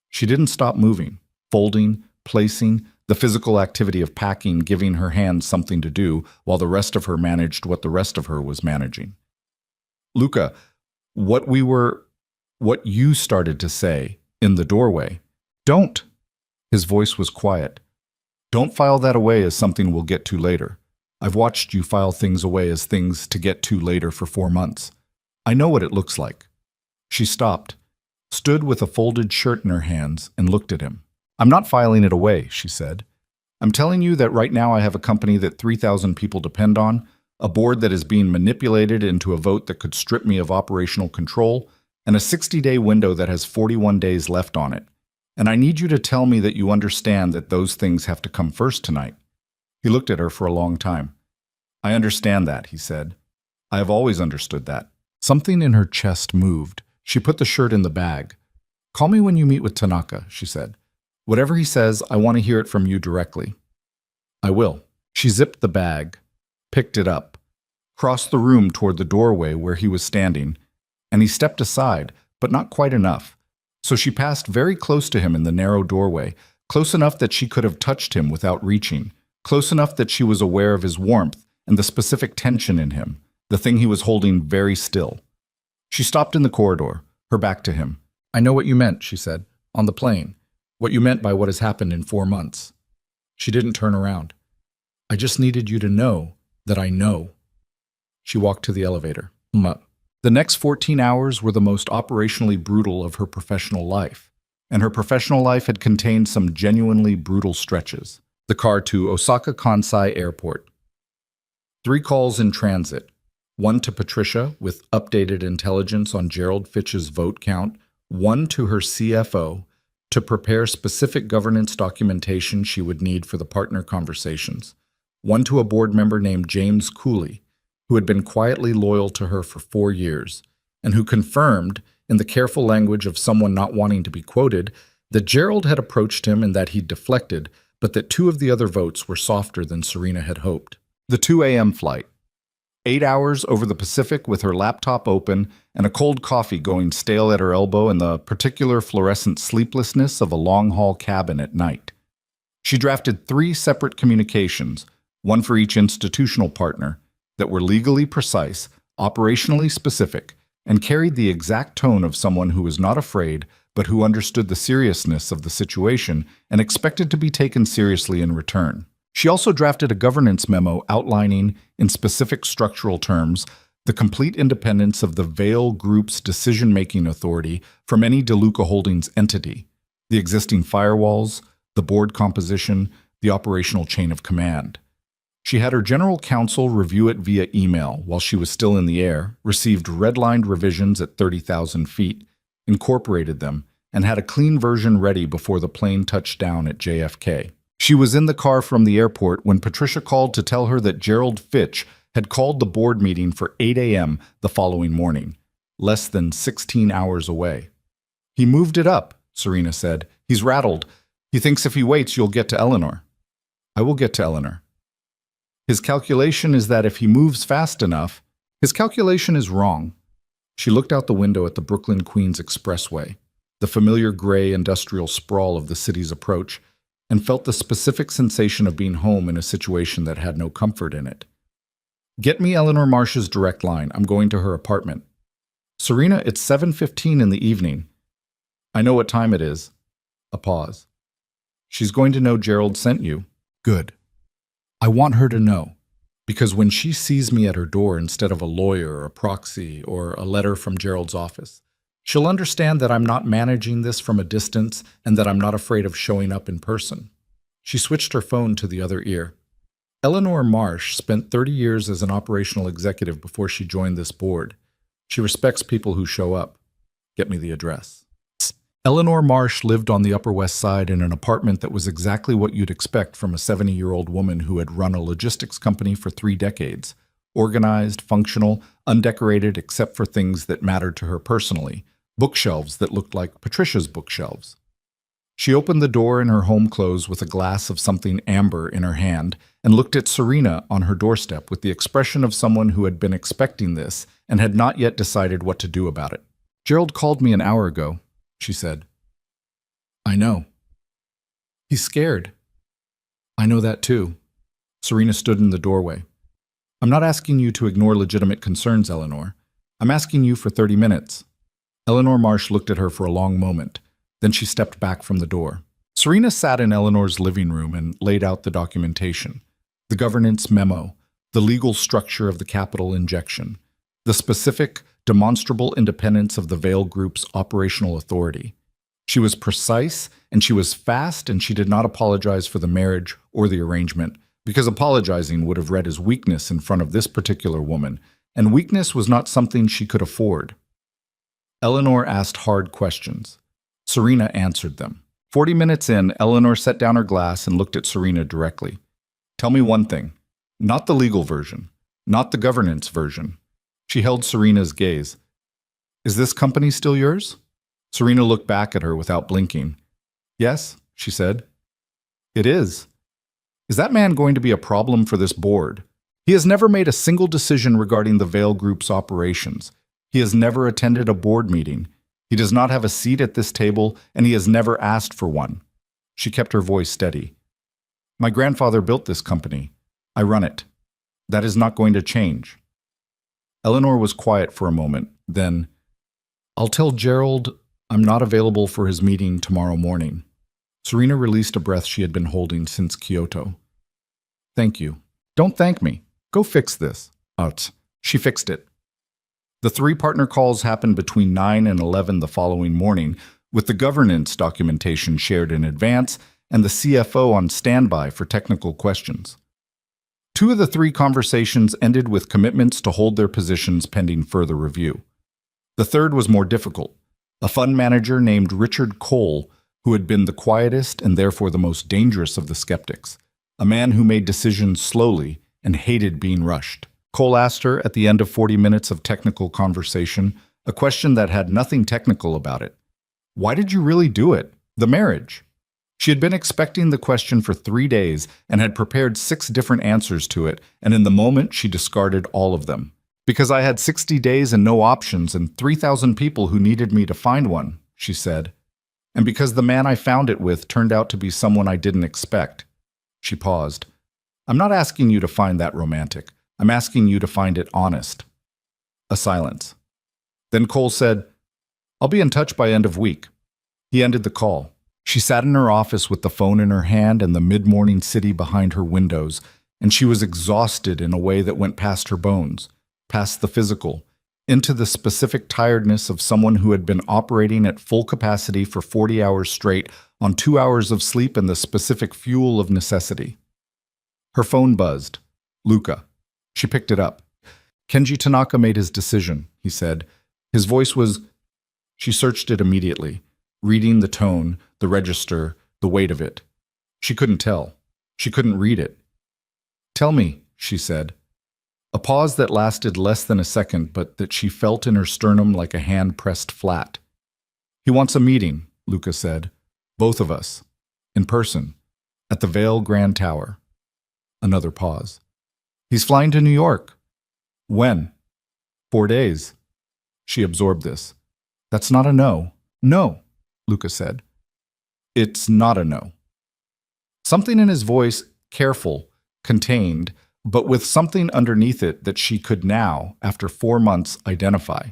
She didn't stop moving, folding, placing, the physical activity of packing giving her hands something to do, while the rest of her managed what the rest of her was managing. Luca, what you started to say in the doorway, don't. His voice was quiet. Don't file that away as something we'll get to later. I've watched you file things away as things to get to later for 4 months. I know what it looks like. She stopped, stood with a folded shirt in her hands, and looked at him. I'm not filing it away, she said. I'm telling you that right now I have a company that 3,000 people depend on, a board that is being manipulated into a vote that could strip me of operational control, and a 60-day window that has 41 days left on it. And I need you to tell me that you understand that those things have to come first tonight. He looked at her for a long time. I understand that, he said. I have always understood that. Something in her chest moved. She put the shirt in the bag. Call me when you meet with Tanaka, she said. Whatever he says, I want to hear it from you directly. I will. She zipped the bag, picked it up, crossed the room toward the doorway where he was standing, and he stepped aside, but not quite enough. So she passed very close to him in the narrow doorway, close enough that she could have touched him without reaching, close enough that she was aware of his warmth and the specific tension in him, the thing he was holding very still. She stopped in the corridor, her back to him. I know what you meant, she said, on the plane. What you meant by what has happened in 4 months. She didn't turn around. I just needed you to know that I know. She walked to the elevator. The next 14 hours were the most operationally brutal of her professional life, and her professional life had contained some genuinely brutal stretches. The car to Osaka Kansai Airport. 3 calls in transit. 1 to Patricia with updated intelligence on Gerald Fitch's vote count. 1 to her CFO to prepare specific governance documentation she would need for the partner conversations. 1 to a board member named James Cooley, who had been quietly loyal to her for 4 years, and who confirmed, in the careful language of someone not wanting to be quoted, that Gerald had approached him and that he'd deflected, but that 2 of the other votes were softer than Serena had hoped. The 2 a.m. flight. 8 hours over the Pacific with her laptop open and a cold coffee going stale at her elbow and the particular fluorescent sleeplessness of a long-haul cabin at night. She drafted 3 separate communications, 1 for each institutional partner, that were legally precise, operationally specific, and carried the exact tone of someone who was not afraid but who understood the seriousness of the situation and expected to be taken seriously in return. She also drafted a governance memo outlining, in specific structural terms, The complete independence of the Vail Group's decision-making authority from any DeLuca Holdings entity, the existing firewalls, the board composition, the operational chain of command. She had her general counsel review it via email while she was still in the air, received redlined revisions at 30,000 feet, incorporated them, and had a clean version ready before the plane touched down at JFK. She was in the car from the airport when Patricia called to tell her that Gerald Fitch had called the board meeting for 8 a.m. the following morning, less than 16 hours away. "He moved it up," Serena said. "He's rattled. He thinks if he waits, you'll get to Eleanor." "I will get to Eleanor." "His calculation is that if he moves fast enough, his calculation is wrong." She looked out the window at the Brooklyn-Queens Expressway, the familiar gray industrial sprawl of the city's approach, and felt the specific sensation of being home in a situation that had no comfort in it. "Get me Eleanor Marsh's direct line. I'm going to her apartment." "Serena, it's 7:15 in the evening." "I know what time it is." A pause. "She's going to know Gerald sent you." "Good. I want her to know, because when she sees me at her door instead of a lawyer or a proxy or a letter from Gerald's office, she'll understand that I'm not managing this from a distance and that I'm not afraid of showing up in person." She switched her phone to the other ear. Eleanor Marsh spent 30 years as an operational executive before she joined this board. She respects people who show up. Get me the address. Eleanor Marsh lived on the Upper West Side in an apartment that was exactly what you'd expect from a 70-year-old woman who had run a logistics company for 3 decades. Organized, functional, undecorated except for things that mattered to her personally. Bookshelves that looked like Patricia's bookshelves. She opened the door in her home clothes with a glass of something amber in her hand and looked at Serena on her doorstep with the expression of someone who had been expecting this and had not yet decided what to do about it. "Gerald called me an hour ago," she said. "I know. He's scared." "I know that too." Serena stood in the doorway. "I'm not asking you to ignore legitimate concerns, Eleanor. I'm asking you for 30 minutes. Eleanor Marsh looked at her for a long moment. Then she stepped back from the door. Serena sat in Eleanor's living room and laid out the documentation. The governance memo, the legal structure of the capital injection, the specific, demonstrable independence of the Vail Group's operational authority. She was precise, and she was fast, and she did not apologize for the marriage or the arrangement, because apologizing would have read as weakness in front of this particular woman, and weakness was not something she could afford. Eleanor asked hard questions. Serena answered them. 40 minutes in, Eleanor set down her glass and looked at Serena directly. "Tell me one thing. Not the legal version. Not the governance version." She held Serena's gaze. "Is this company still yours?" Serena looked back at her without blinking. "Yes," she said. "It is. Is that man going to be a problem for this board? He has never made a single decision regarding the Vail Group's operations. He has never attended a board meeting. He does not have a seat at this table, and he has never asked for one." She kept her voice steady. "My grandfather built this company. I run it. That is not going to change." Eleanor was quiet for a moment. Then, "I'll tell Gerald I'm not available for his meeting tomorrow morning." Serena released a breath she had been holding since Kyoto. "Thank you." "Don't thank me. Go fix this." She fixed it. The 3 partner calls happened between 9 and 11 the following morning, with the governance documentation shared in advance and the CFO on standby for technical questions. 2 of the 3 conversations ended with commitments to hold their positions pending further review. The third was more difficult. A fund manager named Richard Cole, who had been the quietest and therefore the most dangerous of the skeptics, a man who made decisions slowly and hated being rushed. Cole asked her at the end of 40 minutes of technical conversation a question that had nothing technical about it. "Why did you really do it? The marriage?" She had been expecting the question for 3 days and had prepared 6 different answers to it, and in the moment she discarded all of them. "Because I had 60 days and no options and 3,000 people who needed me to find one," she said. "And because the man I found it with turned out to be someone I didn't expect." She paused. "I'm not asking you to find that romantic. I'm asking you to find it honest." A silence. Then Cole said, "I'll be in touch by end of week." He ended the call. She sat in her office with the phone in her hand and the mid-morning city behind her windows, and she was exhausted in a way that went past her bones. past the physical, into the specific tiredness of someone who had been operating at full capacity for 40 hours straight on 2 hours of sleep and the specific fuel of necessity. Her phone buzzed. Luca. She picked it up. Kenji Tanaka made his decision, he said. His voice was... She searched it immediately, reading the tone, the register, the weight of it. She couldn't tell. She couldn't read it. Tell me, she said. A pause that lasted less than a second, but that she felt in her sternum like a hand pressed flat. He wants a meeting, Luca said. Both of us. In person. At the Vale Grand Tower. Another pause. He's flying to New York. When? 4 days. She absorbed this. That's not a no. No, Luca said. It's not a no. Something in his voice, careful, contained, but with something underneath it that she could now, after 4 months, identify.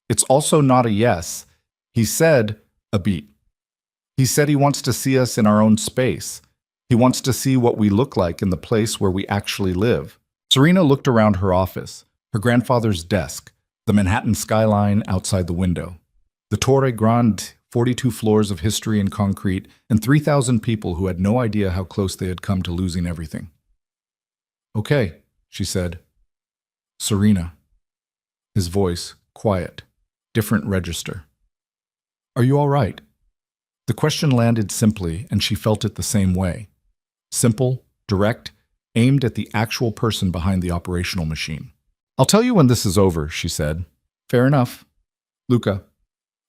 It's also not a yes. He said a beat. He said he wants to see us in our own space. He wants to see what we look like in the place where we actually live. Serena looked around her office, her grandfather's desk, the Manhattan skyline outside the window, the Torre Grande, 42 floors of history and concrete, and 3,000 people who had no idea how close they had come to losing everything. Okay, she said. Serena. His voice, quiet, different register. Are you all right? The question landed simply, and she felt it the same way. Simple, direct, aimed at the actual person behind the operational machine. I'll tell you when this is over, she said. Fair enough. Luca.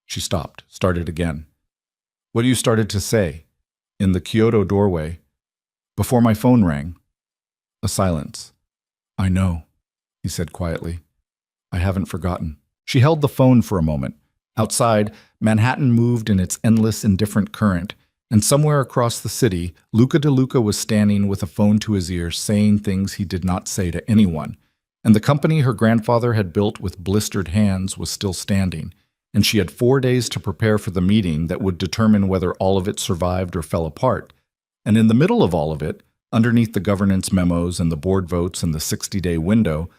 She stopped, started again. What you started to say? In the Kyoto doorway. Before my phone rang. A silence. I know, he said quietly. I haven't forgotten. She held the phone for a moment. Outside, Manhattan moved in its endless, indifferent current, and somewhere across the city, Luca de Luca was standing with a phone to his ear, saying things he did not say to anyone. And the company her grandfather had built with blistered hands was still standing, and she had 4 days to prepare for the meeting that would determine whether all of it survived or fell apart. And in the middle of all of it, underneath the governance memos and the board votes and the 60-day window,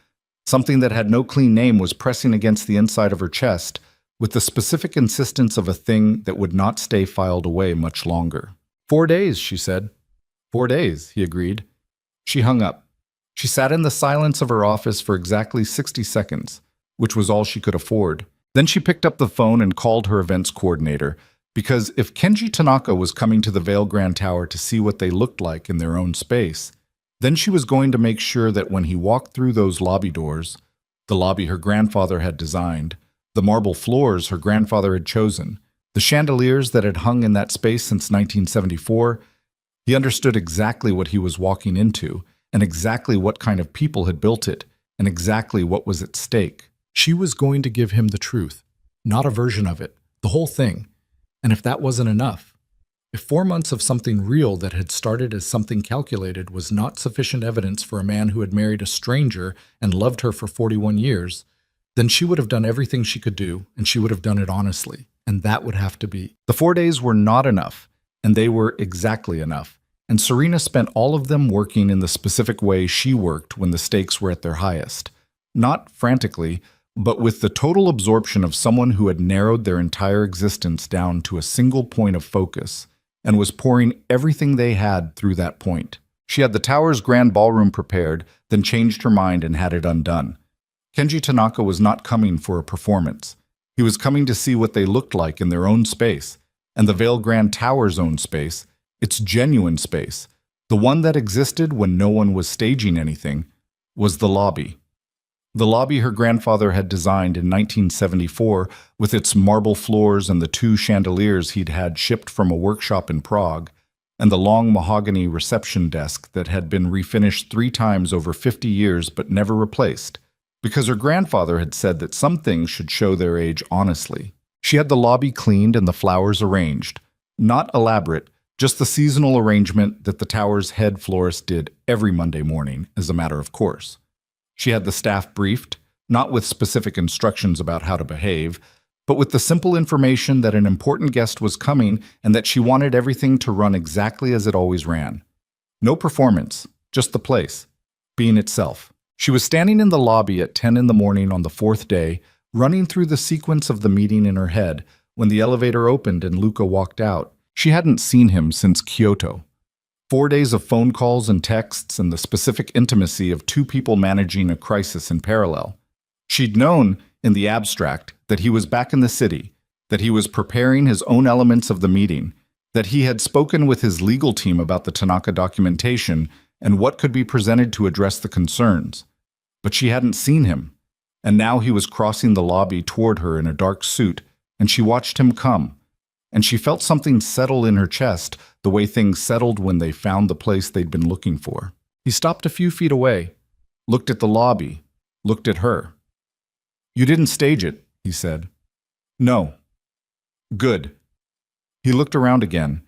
something that had no clean name was pressing against the inside of her chest with the specific insistence of a thing that would not stay filed away much longer. 4 days, she said. 4 days, he agreed. She hung up. She sat in the silence of her office for exactly 60 seconds, which was all she could afford. Then she picked up the phone and called her events coordinator, because if Kenji Tanaka was coming to the Vale Grand Tower to see what they looked like in their own space, then she was going to make sure that when he walked through those lobby doors, the lobby her grandfather had designed, the marble floors her grandfather had chosen, the chandeliers that had hung in that space since 1974, he understood exactly what he was walking into, and exactly what kind of people had built it, and exactly what was at stake. She was going to give him the truth, not a version of it, the whole thing. And if that wasn't enough, if 4 months of something real that had started as something calculated was not sufficient evidence for a man who had married a stranger and loved her for 41 years, then she would have done everything she could do, and she would have done it honestly, and that would have to be. The 4 days were not enough, and they were exactly enough, and Serena spent all of them working in the specific way she worked when the stakes were at their highest. Not frantically, but with the total absorption of someone who had narrowed their entire existence down to a single point of focus, and was pouring everything they had through that point. She had the tower's grand ballroom prepared, then changed her mind and had it undone. Kenji Tanaka was not coming for a performance. He was coming to see what they looked like in their own space, and the Vale Grand Tower's own space, its genuine space, the one that existed when no one was staging anything, was the lobby. The lobby her grandfather had designed in 1974 with its marble floors and the 2 chandeliers he'd had shipped from a workshop in Prague, and the long mahogany reception desk that had been refinished 3 times over 50 years but never replaced, because her grandfather had said that some things should show their age honestly. She had the lobby cleaned and the flowers arranged. Not elaborate, just the seasonal arrangement that the tower's head florist did every Monday morning, as a matter of course. She had the staff briefed, not with specific instructions about how to behave, but with the simple information that an important guest was coming and that she wanted everything to run exactly as it always ran. No performance, just the place, being itself. She was standing in the lobby at 10 in the morning on the fourth day, running through the sequence of the meeting in her head, when the elevator opened and Luca walked out. She hadn't seen him since Kyoto. 4 days of phone calls and texts and the specific intimacy of two people managing a crisis in parallel. She'd known, in the abstract, that he was back in the city, that he was preparing his own elements of the meeting, that he had spoken with his legal team about the Tanaka documentation and what could be presented to address the concerns. But she hadn't seen him, and now he was crossing the lobby toward her in a dark suit, and she watched him come. And she felt something settle in her chest, the way things settled when they found the place they'd been looking for. He stopped a few feet away, looked at the lobby, looked at her. "You didn't stage it," he said. "No." "Good." He looked around again.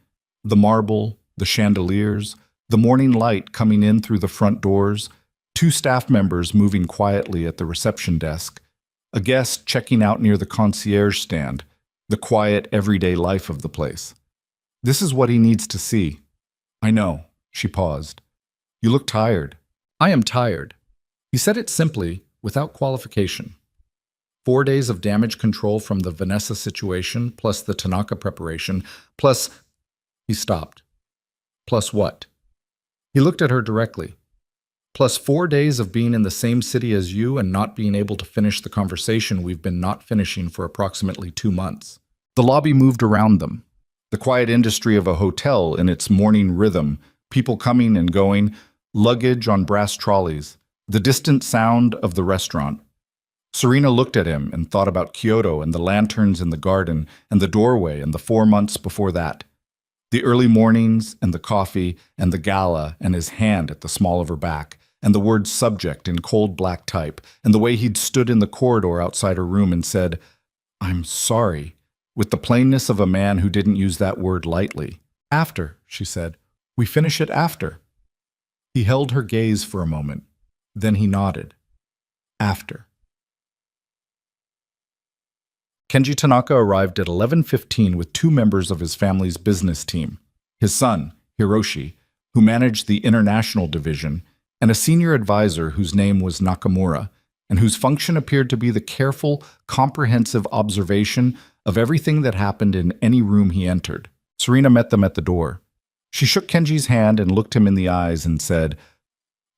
The marble, the chandeliers, the morning light coming in through the front doors, two staff members moving quietly at the reception desk, a guest checking out near the concierge stand, the quiet, everyday life of the place. This is what he needs to see. "I know." She paused. "You look tired." "I am tired." He said it simply, without qualification. 4 days of damage control from the Vanessa situation, plus the Tanaka preparation, plus... He stopped. Plus what? He looked at her directly. Plus 4 days of being in the same city as you and not being able to finish the conversation we've been not finishing for approximately 2 months. The lobby moved around them. The quiet industry of a hotel in its morning rhythm, people coming and going, luggage on brass trolleys, the distant sound of the restaurant. Serena looked at him and thought about Kyoto and the lanterns in the garden and the doorway and the 4 months before that. The early mornings and the coffee and the gala and his hand at the small of her back and the word subject in cold black type and the way he'd stood in the corridor outside her room and said, "I'm sorry," with the plainness of a man who didn't use that word lightly. "After," she said. "We finish it after." He held her gaze for a moment. Then he nodded. "After." Kenji Tanaka arrived at 11:15 with 2 members of his family's business team, his son, Hiroshi, who managed the international division, and a senior advisor whose name was Nakamura, and whose function appeared to be the careful, comprehensive observation of everything that happened in any room he entered. Serena met them at the door. She shook Kenji's hand and looked him in the eyes and said,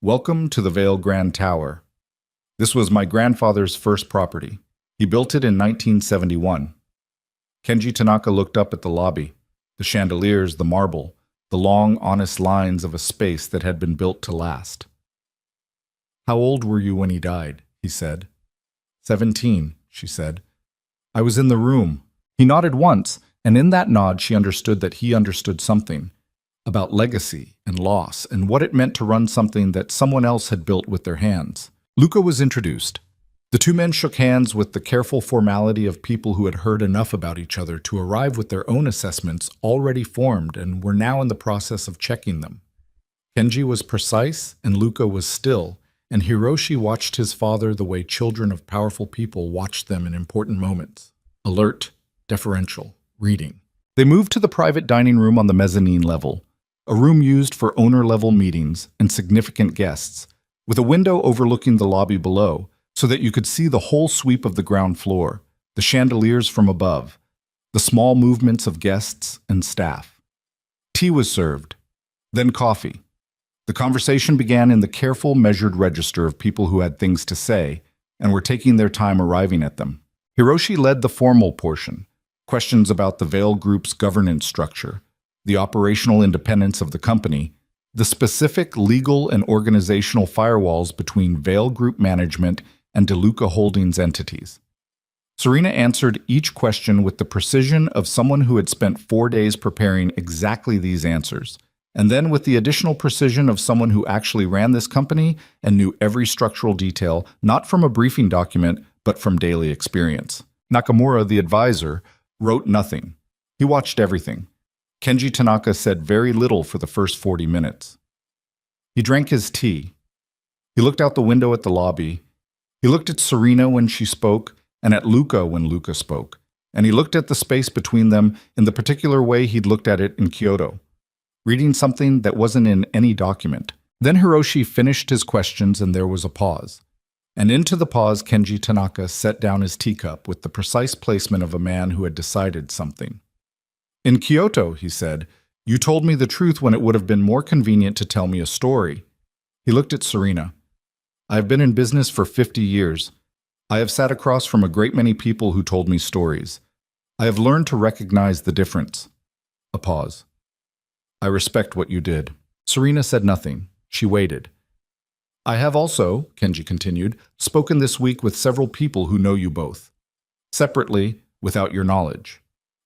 "Welcome to the Vale Grand Tower. This was my grandfather's first property. He built it in 1971. Kenji Tanaka looked up at the lobby, the chandeliers, the marble, the long, honest lines of a space that had been built to last. "How old were you when he died?" he said. 17, she said. "I was in the room." He nodded once, and in that nod she understood that he understood something about legacy and loss and what it meant to run something that someone else had built with their hands. Luca was introduced. The 2 men shook hands with the careful formality of people who had heard enough about each other to arrive with their own assessments already formed and were now in the process of checking them. Kenji was precise and Luca was still, and Hiroshi watched his father the way children of powerful people watched them in important moments. Alert, deferential, reading. They moved to the private dining room on the mezzanine level, a room used for owner-level meetings and significant guests, with a window overlooking the lobby below, so that you could see the whole sweep of the ground floor, the chandeliers from above, the small movements of guests and staff. Tea was served, then coffee. The conversation began in the careful, measured register of people who had things to say and were taking their time arriving at them. Hiroshi led the formal portion, questions about the Vale Group's governance structure, the operational independence of the company, the specific legal and organizational firewalls between Vale Group management and DeLuca Holdings entities. Serena answered each question with the precision of someone who had spent 4 days preparing exactly these answers, and then with the additional precision of someone who actually ran this company and knew every structural detail, not from a briefing document, but from daily experience. Nakamura, the advisor, wrote nothing. He watched everything. Kenji Tanaka said very little for the first 40 minutes. He drank his tea. He looked out the window at the lobby. He looked at Serena when she spoke, and at Luca when Luca spoke, and he looked at the space between them in the particular way he'd looked at it in Kyoto, reading something that wasn't in any document, Then Hiroshi finished his questions and there was a pause. And into the pause, Kenji Tanaka set down his teacup with the precise placement of a man who had decided something. In Kyoto, he said, you told me the truth when it would have been more convenient to tell me a story. He looked at Serena. I have been in business for 50 years. I have sat across from a great many people who told me stories. I have learned to recognize the difference. A pause. I respect what you did. Serena said nothing. She waited. I have also, Kenji continued, spoken this week with several people who know you both. Separately, without your knowledge.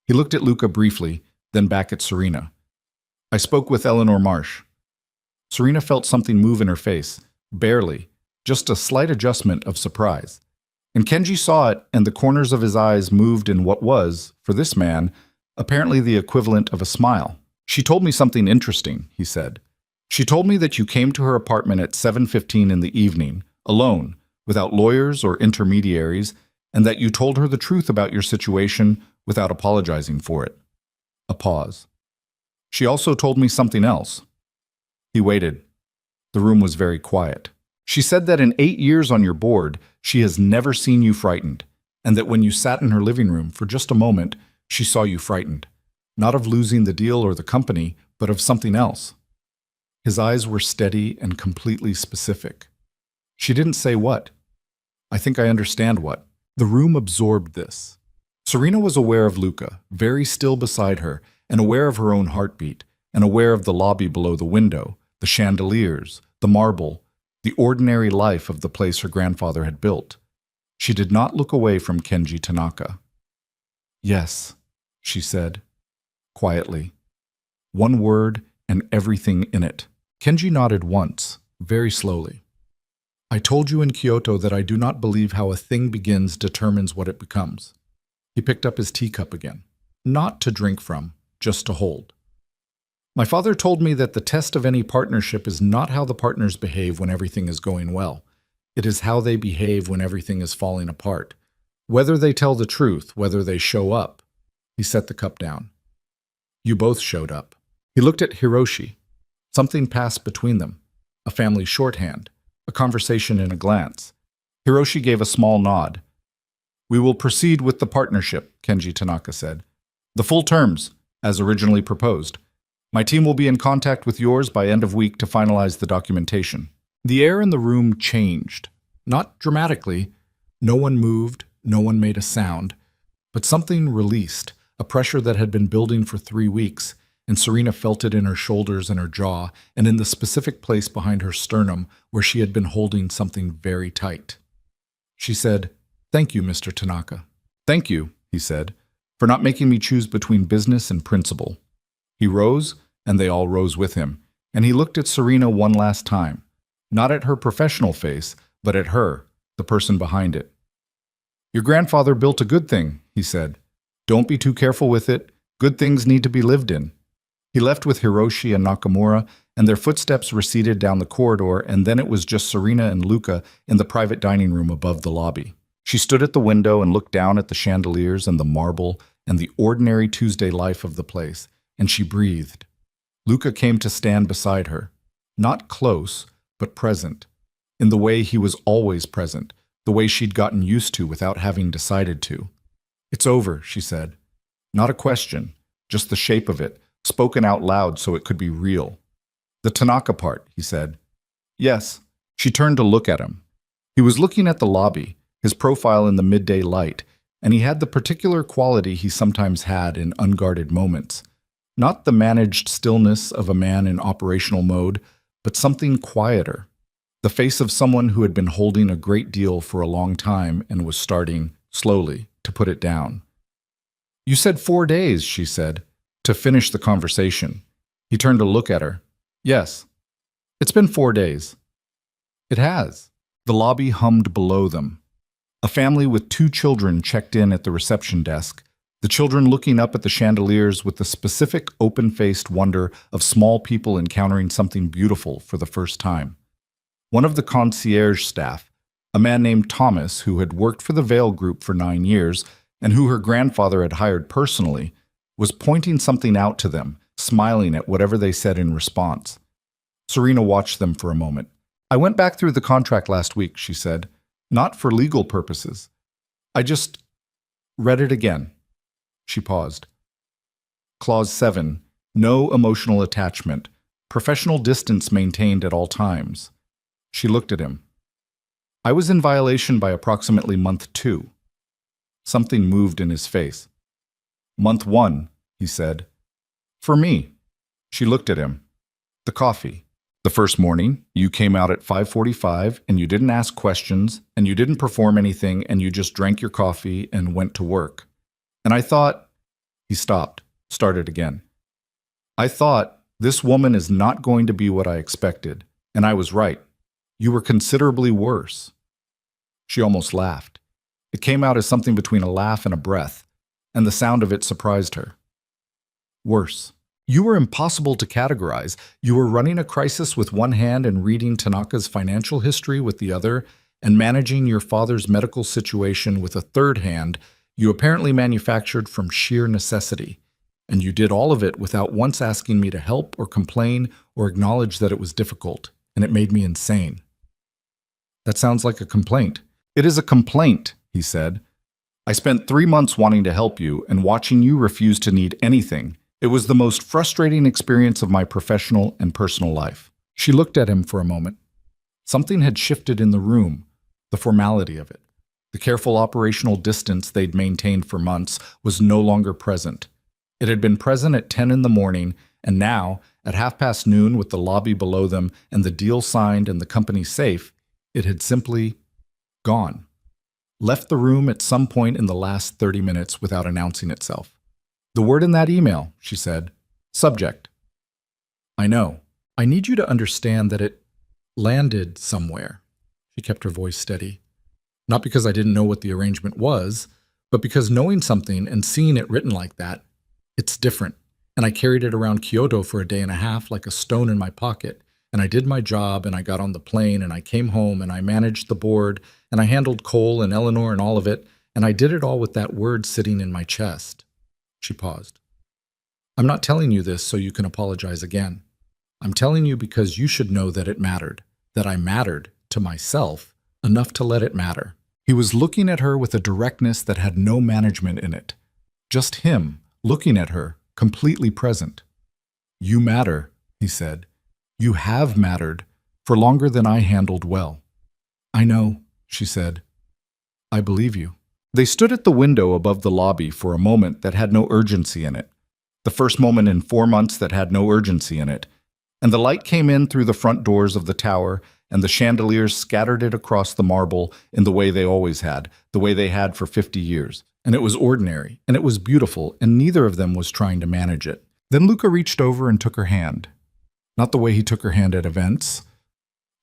He looked at Luca briefly, then back at Serena. I spoke with Eleanor Marsh. Serena felt something move in her face, barely, just a slight adjustment of surprise. And Kenji saw it, and the corners of his eyes moved in what was, for this man, apparently the equivalent of a smile. She told me something interesting, he said. She told me that you came to her apartment at 7:15 in the evening, alone, without lawyers or intermediaries, and that you told her the truth about your situation without apologizing for it. A pause. She also told me something else. He waited. The room was very quiet. She said that in 8 years on your board, she has never seen you frightened, and that when you sat in her living room for just a moment, she saw you frightened. Not of losing the deal or the company, but of something else. His eyes were steady and completely specific. She didn't say what. I think I understand what. The room absorbed this. Serena was aware of Luca, very still beside her, and aware of her own heartbeat, and aware of the lobby below the window, the chandeliers, the marble, the ordinary life of the place her grandfather had built. She did not look away from Kenji Tanaka. Yes, she said, quietly. One word and everything in it. Kenji nodded once, very slowly. I told you in Kyoto that I do not believe how a thing begins determines what it becomes. He picked up his teacup again. Not to drink from, just to hold. My father told me that the test of any partnership is not how the partners behave when everything is going well. It is how they behave when everything is falling apart. Whether they tell the truth, whether they show up. He set the cup down. You both showed up. He looked at Hiroshi. Something passed between them. A family shorthand. A conversation in a glance. Hiroshi gave a small nod. We will proceed with the partnership, Kenji Tanaka said. The full terms, as originally proposed. My team will be in contact with yours by end of week to finalize the documentation. The air in the room changed. Not dramatically. No one moved, no one made a sound. But something released, a pressure that had been building for 3 weeks, and Serena felt it in her shoulders and her jaw, and in the specific place behind her sternum where she had been holding something very tight. She said, Thank you, Mr. Tanaka. Thank you, he said, for not making me choose between business and principle. He rose, and they all rose with him, and he looked at Serena one last time, not at her professional face, but at her, the person behind it. Your grandfather built a good thing, he said. Don't be too careful with it. Good things need to be lived in. He left with Hiroshi and Nakamura, and their footsteps receded down the corridor, and then it was just Serena and Luca in the private dining room above the lobby. She stood at the window and looked down at the chandeliers and the marble and the ordinary Tuesday life of the place, and she breathed. Luca came to stand beside her, not close, but present, in the way he was always present, the way she'd gotten used to without having decided to. It's over, she said. Not a question, just the shape of it, spoken out loud so it could be real. The Tanaka part, he said. Yes. She turned to look at him. He was looking at the lobby, his profile in the midday light, and he had the particular quality he sometimes had in unguarded moments. Not the managed stillness of a man in operational mode, but something quieter. The face of someone who had been holding a great deal for a long time and was starting, slowly, to put it down. You said 4 days, she said, to finish the conversation. He turned to look at her. Yes. It's been 4 days. It has. The lobby hummed below them. A family with 2 children checked in at the reception desk, the children looking up at the chandeliers with the specific open-faced wonder of small people encountering something beautiful for the first time. One of the concierge staff, a man named Thomas who had worked for the Vale Group for 9 years and who her grandfather had hired personally, was pointing something out to them, smiling at whatever they said in response. Serena watched them for a moment. I went back through the contract last week, she said. Not for legal purposes. I just read it again. She paused. Clause 7. No emotional attachment. Professional distance maintained at all times. She looked at him. I was in violation by approximately month 2. Something moved in his face. Month 1, he said. For me. She looked at him. The coffee. The first morning, you came out at 5:45 and you didn't ask questions and you didn't perform anything and you just drank your coffee and went to work. And I thought, he stopped, started again. I thought, this woman is not going to be what I expected. And I was right. You were considerably worse. She almost laughed. It came out as something between a laugh and a breath, and the sound of it surprised her. Worse. You were impossible to categorize. You were running a crisis with one hand and reading Tanaka's financial history with the other, and managing your father's medical situation with a third hand you apparently manufactured from sheer necessity. And you did all of it without once asking me to help or complain or acknowledge that it was difficult, and it made me insane. That sounds like a complaint. It is a complaint, he said. I spent 3 months wanting to help you and watching you refuse to need anything. It was the most frustrating experience of my professional and personal life. She looked at him for a moment. Something had shifted in the room, the formality of it. The careful operational distance they'd maintained for months was no longer present. It had been present at 10 in the morning, and now, at noon with the lobby below them and the deal signed and the company safe, it had simply gone. Left the room at some point in the last 30 minutes without announcing itself. The word in that email, she said. Subject. I know. I need you to understand that it landed somewhere. She kept her voice steady. Not because I didn't know what the arrangement was, but because knowing something and seeing it written like that, it's different. And I carried it around Kyoto for a day and a half like a stone in my pocket. And I did my job and I got on the plane and I came home and I managed the board and I handled Cole and Eleanor and all of it. And I did it all with that word sitting in my chest. She paused. I'm not telling you this so you can apologize again. I'm telling you because you should know that it mattered, that I mattered to myself enough to let it matter. He was looking at her with a directness that had no management in it. Just him, looking at her, completely present. You matter, he said. You have mattered for longer than I handled well. I know, she said. I believe you. They stood at the window above the lobby for a moment that had no urgency in it. The first moment in 4 months that had no urgency in it. And the light came in through the front doors of the tower, and the chandeliers scattered it across the marble in the way they always had, the way they had for 50 years. And it was ordinary, and it was beautiful, and neither of them was trying to manage it. Then Luca reached over and took her hand. Not the way he took her hand at events.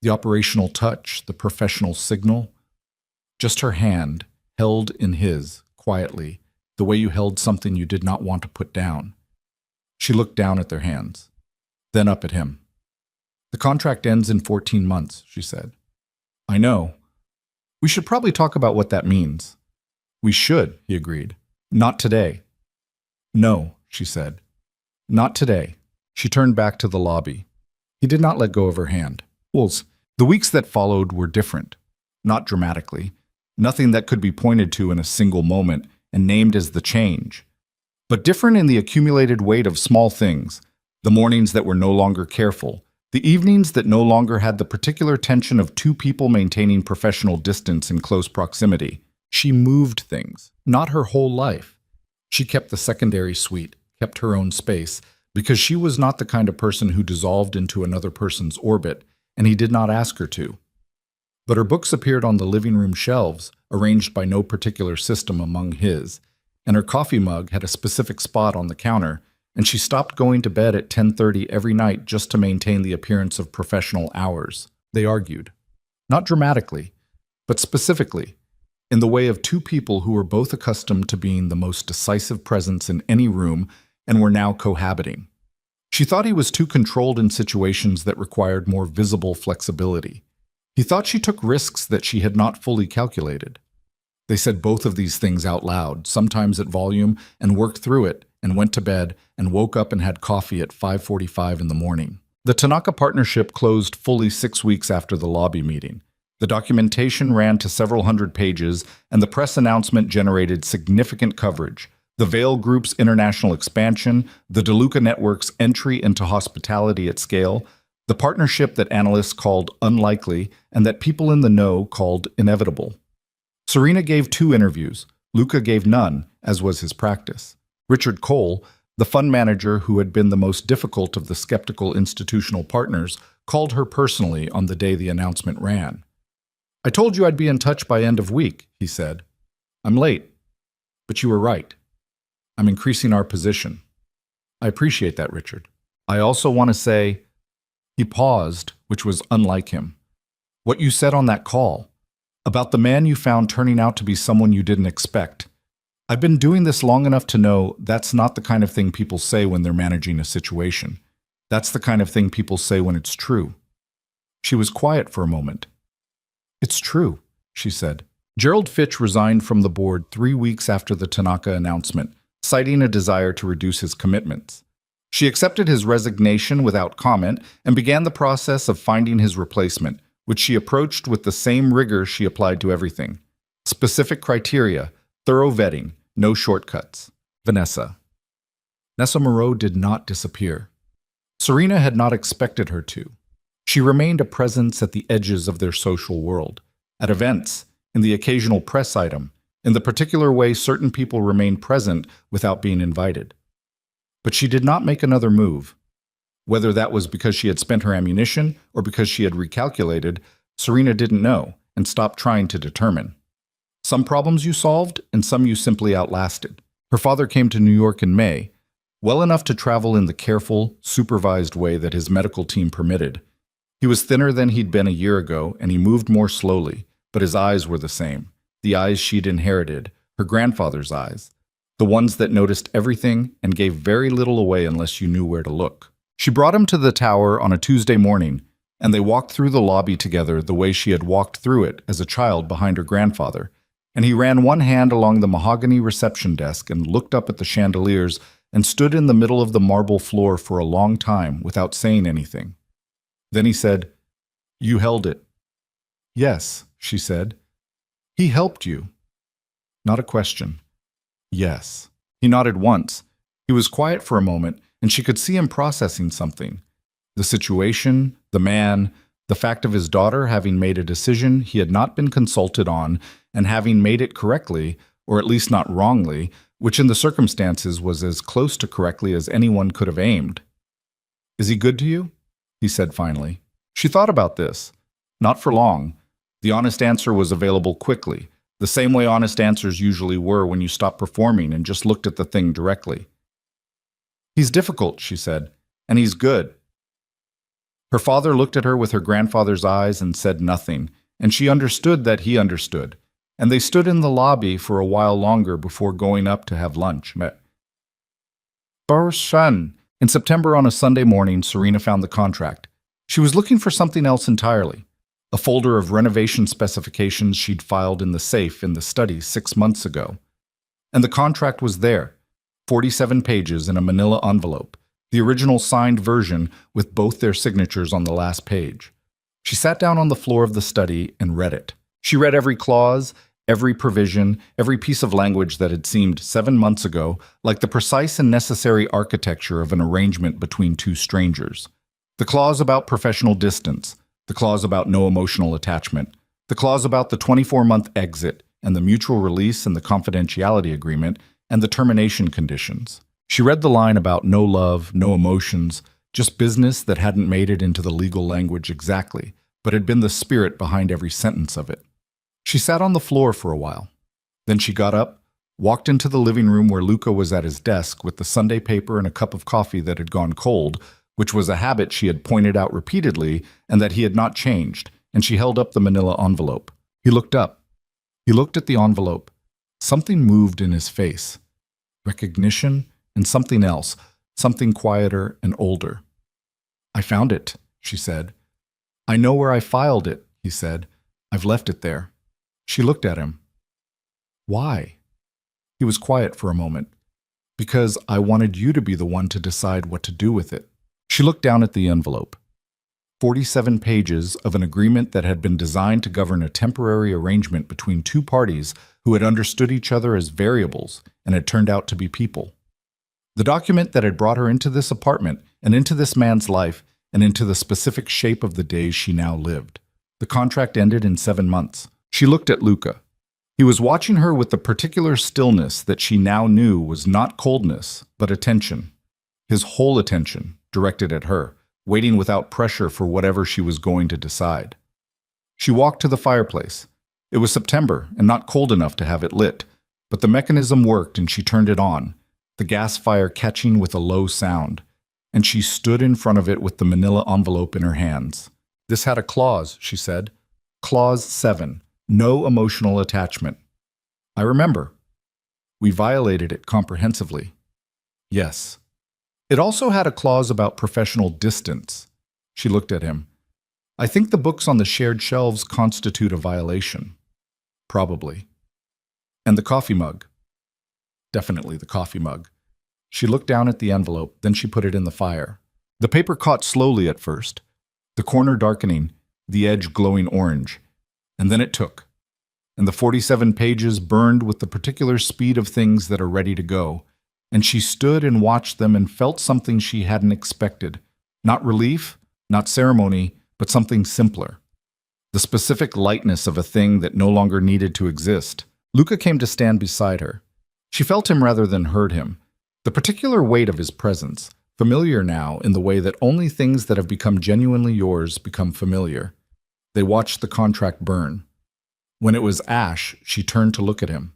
The operational touch, the professional signal. Just her hand, held in his, quietly, the way you held something you did not want to put down. She looked down at their hands, then up at him. The contract ends in 14 months, she said. I know. We should probably talk about what that means. We should, he agreed. Not today. No, she said. Not today. She turned back to the lobby. He did not let go of her hand. Wolves. The weeks that followed were different. Not dramatically. Nothing that could be pointed to in a single moment and named as the change. But different in the accumulated weight of small things. The mornings that were no longer careful. The evenings that no longer had the particular tension of two people maintaining professional distance in close proximity. She moved things, not her whole life. She kept the secondary suite, kept her own space, because she was not the kind of person who dissolved into another person's orbit, and he did not ask her to. But her books appeared on the living room shelves, arranged by no particular system among his, and her coffee mug had a specific spot on the counter, and she stopped going to bed at 10:30 every night just to maintain the appearance of professional hours. They argued. Not dramatically, but specifically, in the way of two people who were both accustomed to being the most decisive presence in any room and were now cohabiting. She thought he was too controlled in situations that required more visible flexibility. He thought she took risks that she had not fully calculated. They said both of these things out loud, sometimes at volume, and worked through it, and went to bed, and woke up and had coffee at 5:45 in the morning. The Tanaka partnership closed fully 6 weeks after the lobby meeting. The documentation ran to several hundred pages, and the press announcement generated significant coverage. The Vail Group's international expansion, the DeLuca Network's entry into hospitality at scale, the partnership that analysts called unlikely and that people in the know called inevitable. Serena gave 2 interviews. Luca gave none, as was his practice. Richard Cole, the fund manager who had been the most difficult of the skeptical institutional partners, called her personally on the day the announcement ran. "I told you I'd be in touch by end of week," he said. "I'm late, but you were right. I'm increasing our position." "I appreciate that, Richard. I also want to say—" He paused, which was unlike him. "What you said on that call, about the man you found turning out to be someone you didn't expect. I've been doing this long enough to know that's not the kind of thing people say when they're managing a situation. That's the kind of thing people say when it's true." She was quiet for a moment. "It's true," she said. Gerald Fitch resigned from the board 3 weeks after the Tanaka announcement, citing a desire to reduce his commitments. She accepted his resignation without comment and began the process of finding his replacement, which she approached with the same rigor she applied to everything. Specific criteria, thorough vetting, no shortcuts. Vanessa. Nessa Moreau did not disappear. Serena had not expected her to. She remained a presence at the edges of their social world, at events, in the occasional press item, in the particular way certain people remained present without being invited. But she did not make another move. Whether that was because she had spent her ammunition or because she had recalculated, Serena didn't know and stopped trying to determine. Some problems you solved, and some you simply outlasted. Her father came to New York in May, well enough to travel in the careful, supervised way that his medical team permitted. He was thinner than he'd been a year ago, and he moved more slowly, but his eyes were the same. The eyes she'd inherited, her grandfather's eyes. The ones that noticed everything and gave very little away unless you knew where to look. She brought him to the tower on a Tuesday morning, and they walked through the lobby together the way she had walked through it as a child behind her grandfather, and he ran one hand along the mahogany reception desk and looked up at the chandeliers and stood in the middle of the marble floor for a long time without saying anything. Then he said, "You held it." "Yes," she said. "He helped you." Not a question. Yes. He nodded once. He was quiet for a moment, and she could see him processing something. The situation, the man, the fact of his daughter having made a decision he had not been consulted on and having made it correctly, or at least not wrongly, which in the circumstances was as close to correctly as anyone could have aimed. "Is he good to you?" he said finally. She thought about this. Not for long. The honest answer was available quickly, the same way honest answers usually were when you stopped performing and just looked at the thing directly. "He's difficult," she said, "and he's good." Her father looked at her with her grandfather's eyes and said nothing, and she understood that he understood, and they stood in the lobby for a while longer before going up to have lunch. Barshan. In September on a Sunday morning, Serena found the contract. She was looking for something else entirely. A folder of renovation specifications she'd filed in the safe in the study 6 months ago. And the contract was there, 47 pages in a manila envelope, the original signed version with both their signatures on the last page. She sat down on the floor of the study and read it. She read every clause, every provision, every piece of language that had seemed 7 months ago like the precise and necessary architecture of an arrangement between two strangers. The clause about professional distance, the clause about no emotional attachment, the clause about the 24-month exit and the mutual release and the confidentiality agreement and the termination conditions. She read the line about no love, no emotions, just business that hadn't made it into the legal language exactly, but had been the spirit behind every sentence of it. She sat on the floor for a while. Then she got up, walked into the living room where Luca was at his desk with the Sunday paper and a cup of coffee that had gone cold, which was a habit she had pointed out repeatedly and that he had not changed, and she held up the manila envelope. He looked up. He looked at the envelope. Something moved in his face. Recognition and something else, something quieter and older. "I found it," she said. "I know where I filed it," he said. "I've left it there." She looked at him. "Why?" He was quiet for a moment. "Because I wanted you to be the one to decide what to do with it." She She looked down at the envelope. 47 pages of an agreement that had been designed to govern a temporary arrangement between two parties who had understood each other as variables and had turned out to be people. The document that had brought her into this apartment and into this man's life and into the specific shape of the days she now lived. The contract ended in 7 months. She looked at Luca. He was watching her with the particular stillness that she now knew was not coldness, but attention. His whole attention directed at her, waiting without pressure for whatever she was going to decide. She walked to the fireplace. It was September and not cold enough to have it lit, but the mechanism worked and she turned it on, the gas fire catching with a low sound, and she stood in front of it with the manila envelope in her hands. This had a clause, she said. Clause 7, no emotional attachment. I remember. We violated it comprehensively. Yes. It also had a clause about professional distance. She looked at him. I think the books on the shared shelves constitute a violation. Probably. And the coffee mug. Definitely the coffee mug. She looked down at the envelope, then she put it in the fire. The paper caught slowly at first, the corner darkening, the edge glowing orange, and then it took. And the 47 pages burned with the particular speed of things that are ready to go, and she stood and watched them and felt something she hadn't expected. Not relief, not ceremony, but something simpler. The specific lightness of a thing that no longer needed to exist. Luca came to stand beside her. She felt him rather than heard him. The particular weight of his presence, familiar now in the way that only things that have become genuinely yours become familiar. They watched the contract burn. When it was ash, she turned to look at him.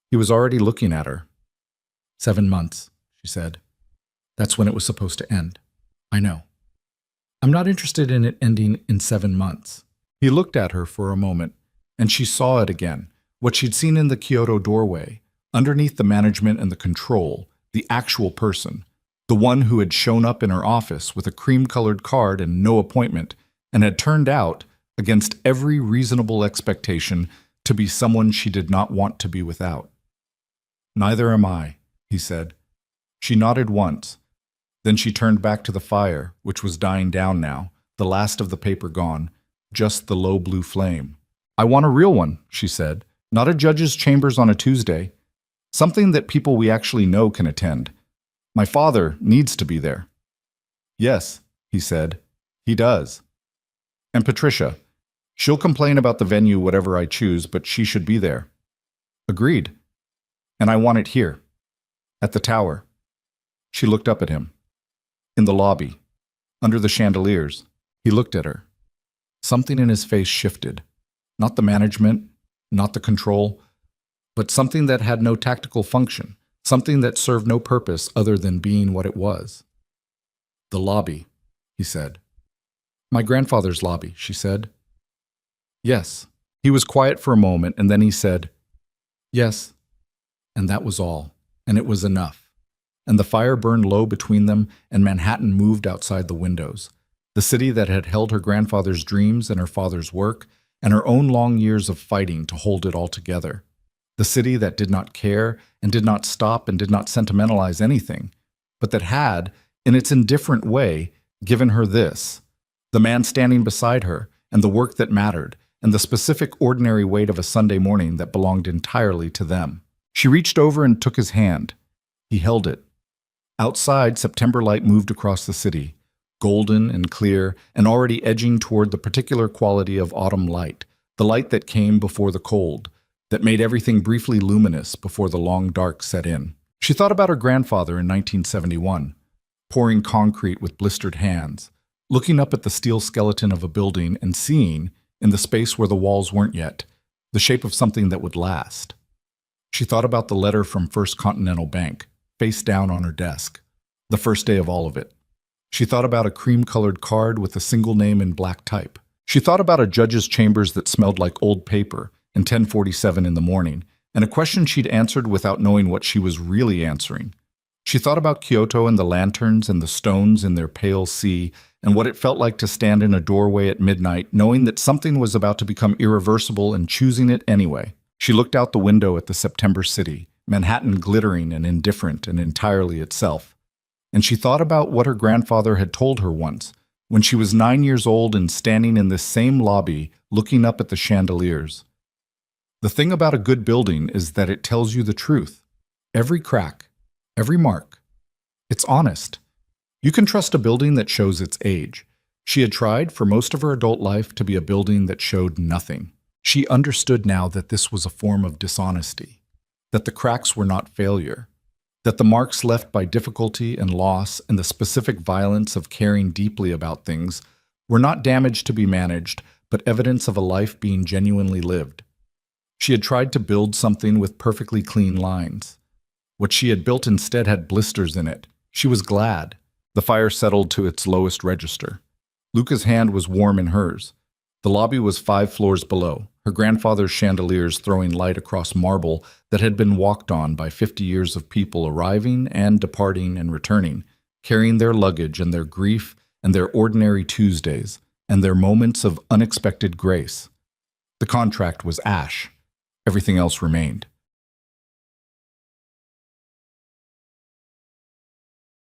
He was already looking at her. 7 months, she said. That's when it was supposed to end. I know. I'm not interested in it ending in 7 months. He looked at her for a moment, and she saw it again, what she'd seen in the Kyoto doorway, underneath the management and the control, the actual person, the one who had shown up in her office with a cream-colored card and no appointment, and had turned out, against every reasonable expectation, to be someone she did not want to be without. Neither am I, he said. She nodded once. Then she turned back to the fire, which was dying down now, the last of the paper gone, just the low blue flame. I want a real one, she said, not a judge's chambers on a Tuesday. Something that people we actually know can attend. My father needs to be there. Yes, he said, he does. And Patricia, she'll complain about the venue whatever I choose, but she should be there. Agreed. And I want it here. At the tower. She looked up at him. In the lobby. Under the chandeliers. He looked at her. Something in his face shifted. Not the management, not the control, but something that had no tactical function, something that served no purpose other than being what it was. The lobby, he said. My grandfather's lobby, she said. Yes. He was quiet for a moment, and then he said, yes. And that was all, and it was enough. And the fire burned low between them, and Manhattan moved outside the windows. The city that had held her grandfather's dreams and her father's work, and her own long years of fighting to hold it all together. The city that did not care and did not stop and did not sentimentalize anything, but that had, in its indifferent way, given her this, the man standing beside her, and the work that mattered, and the specific ordinary weight of a Sunday morning that belonged entirely to them. She reached over and took his hand. He held it. Outside, September light moved across the city, golden and clear, and already edging toward the particular quality of autumn light, the light that came before the cold, that made everything briefly luminous before the long dark set in. She thought about her grandfather in 1971, pouring concrete with blistered hands, looking up at the steel skeleton of a building and seeing, in the space where the walls weren't yet, the shape of something that would last. She thought about the letter from First Continental Bank, face down on her desk, the first day of all of it. She thought about a cream-colored card with a single name in black type. She thought about a judge's chambers that smelled like old paper and 10:47 in the morning, and a question she'd answered without knowing what she was really answering. She thought about Kyoto and the lanterns and the stones in their pale sea, and what it felt like to stand in a doorway at midnight, knowing that something was about to become irreversible and choosing it anyway. She looked out the window at the September city, Manhattan glittering and indifferent and entirely itself. and she thought about what her grandfather had told her once, when she was 9 years old and standing in this same lobby looking up at the chandeliers. The thing about a good building is that it tells you the truth. Every crack, every mark. It's honest. You can trust a building that shows its age. She had tried for most of her adult life to be a building that showed nothing. She understood now that this was a form of dishonesty, that the cracks were not failure, that the marks left by difficulty and loss and the specific violence of caring deeply about things were not damage to be managed, but evidence of a life being genuinely lived. She had tried to build something with perfectly clean lines. What she had built instead had blisters in it. She was glad. The fire settled to its lowest register. Luca's hand was warm in hers. The lobby was 5 floors below, her grandfather's chandeliers throwing light across marble that had been walked on by 50 years of people arriving and departing and returning, carrying their luggage and their grief and their ordinary Tuesdays and their moments of unexpected grace. The contract was ash. Everything else remained.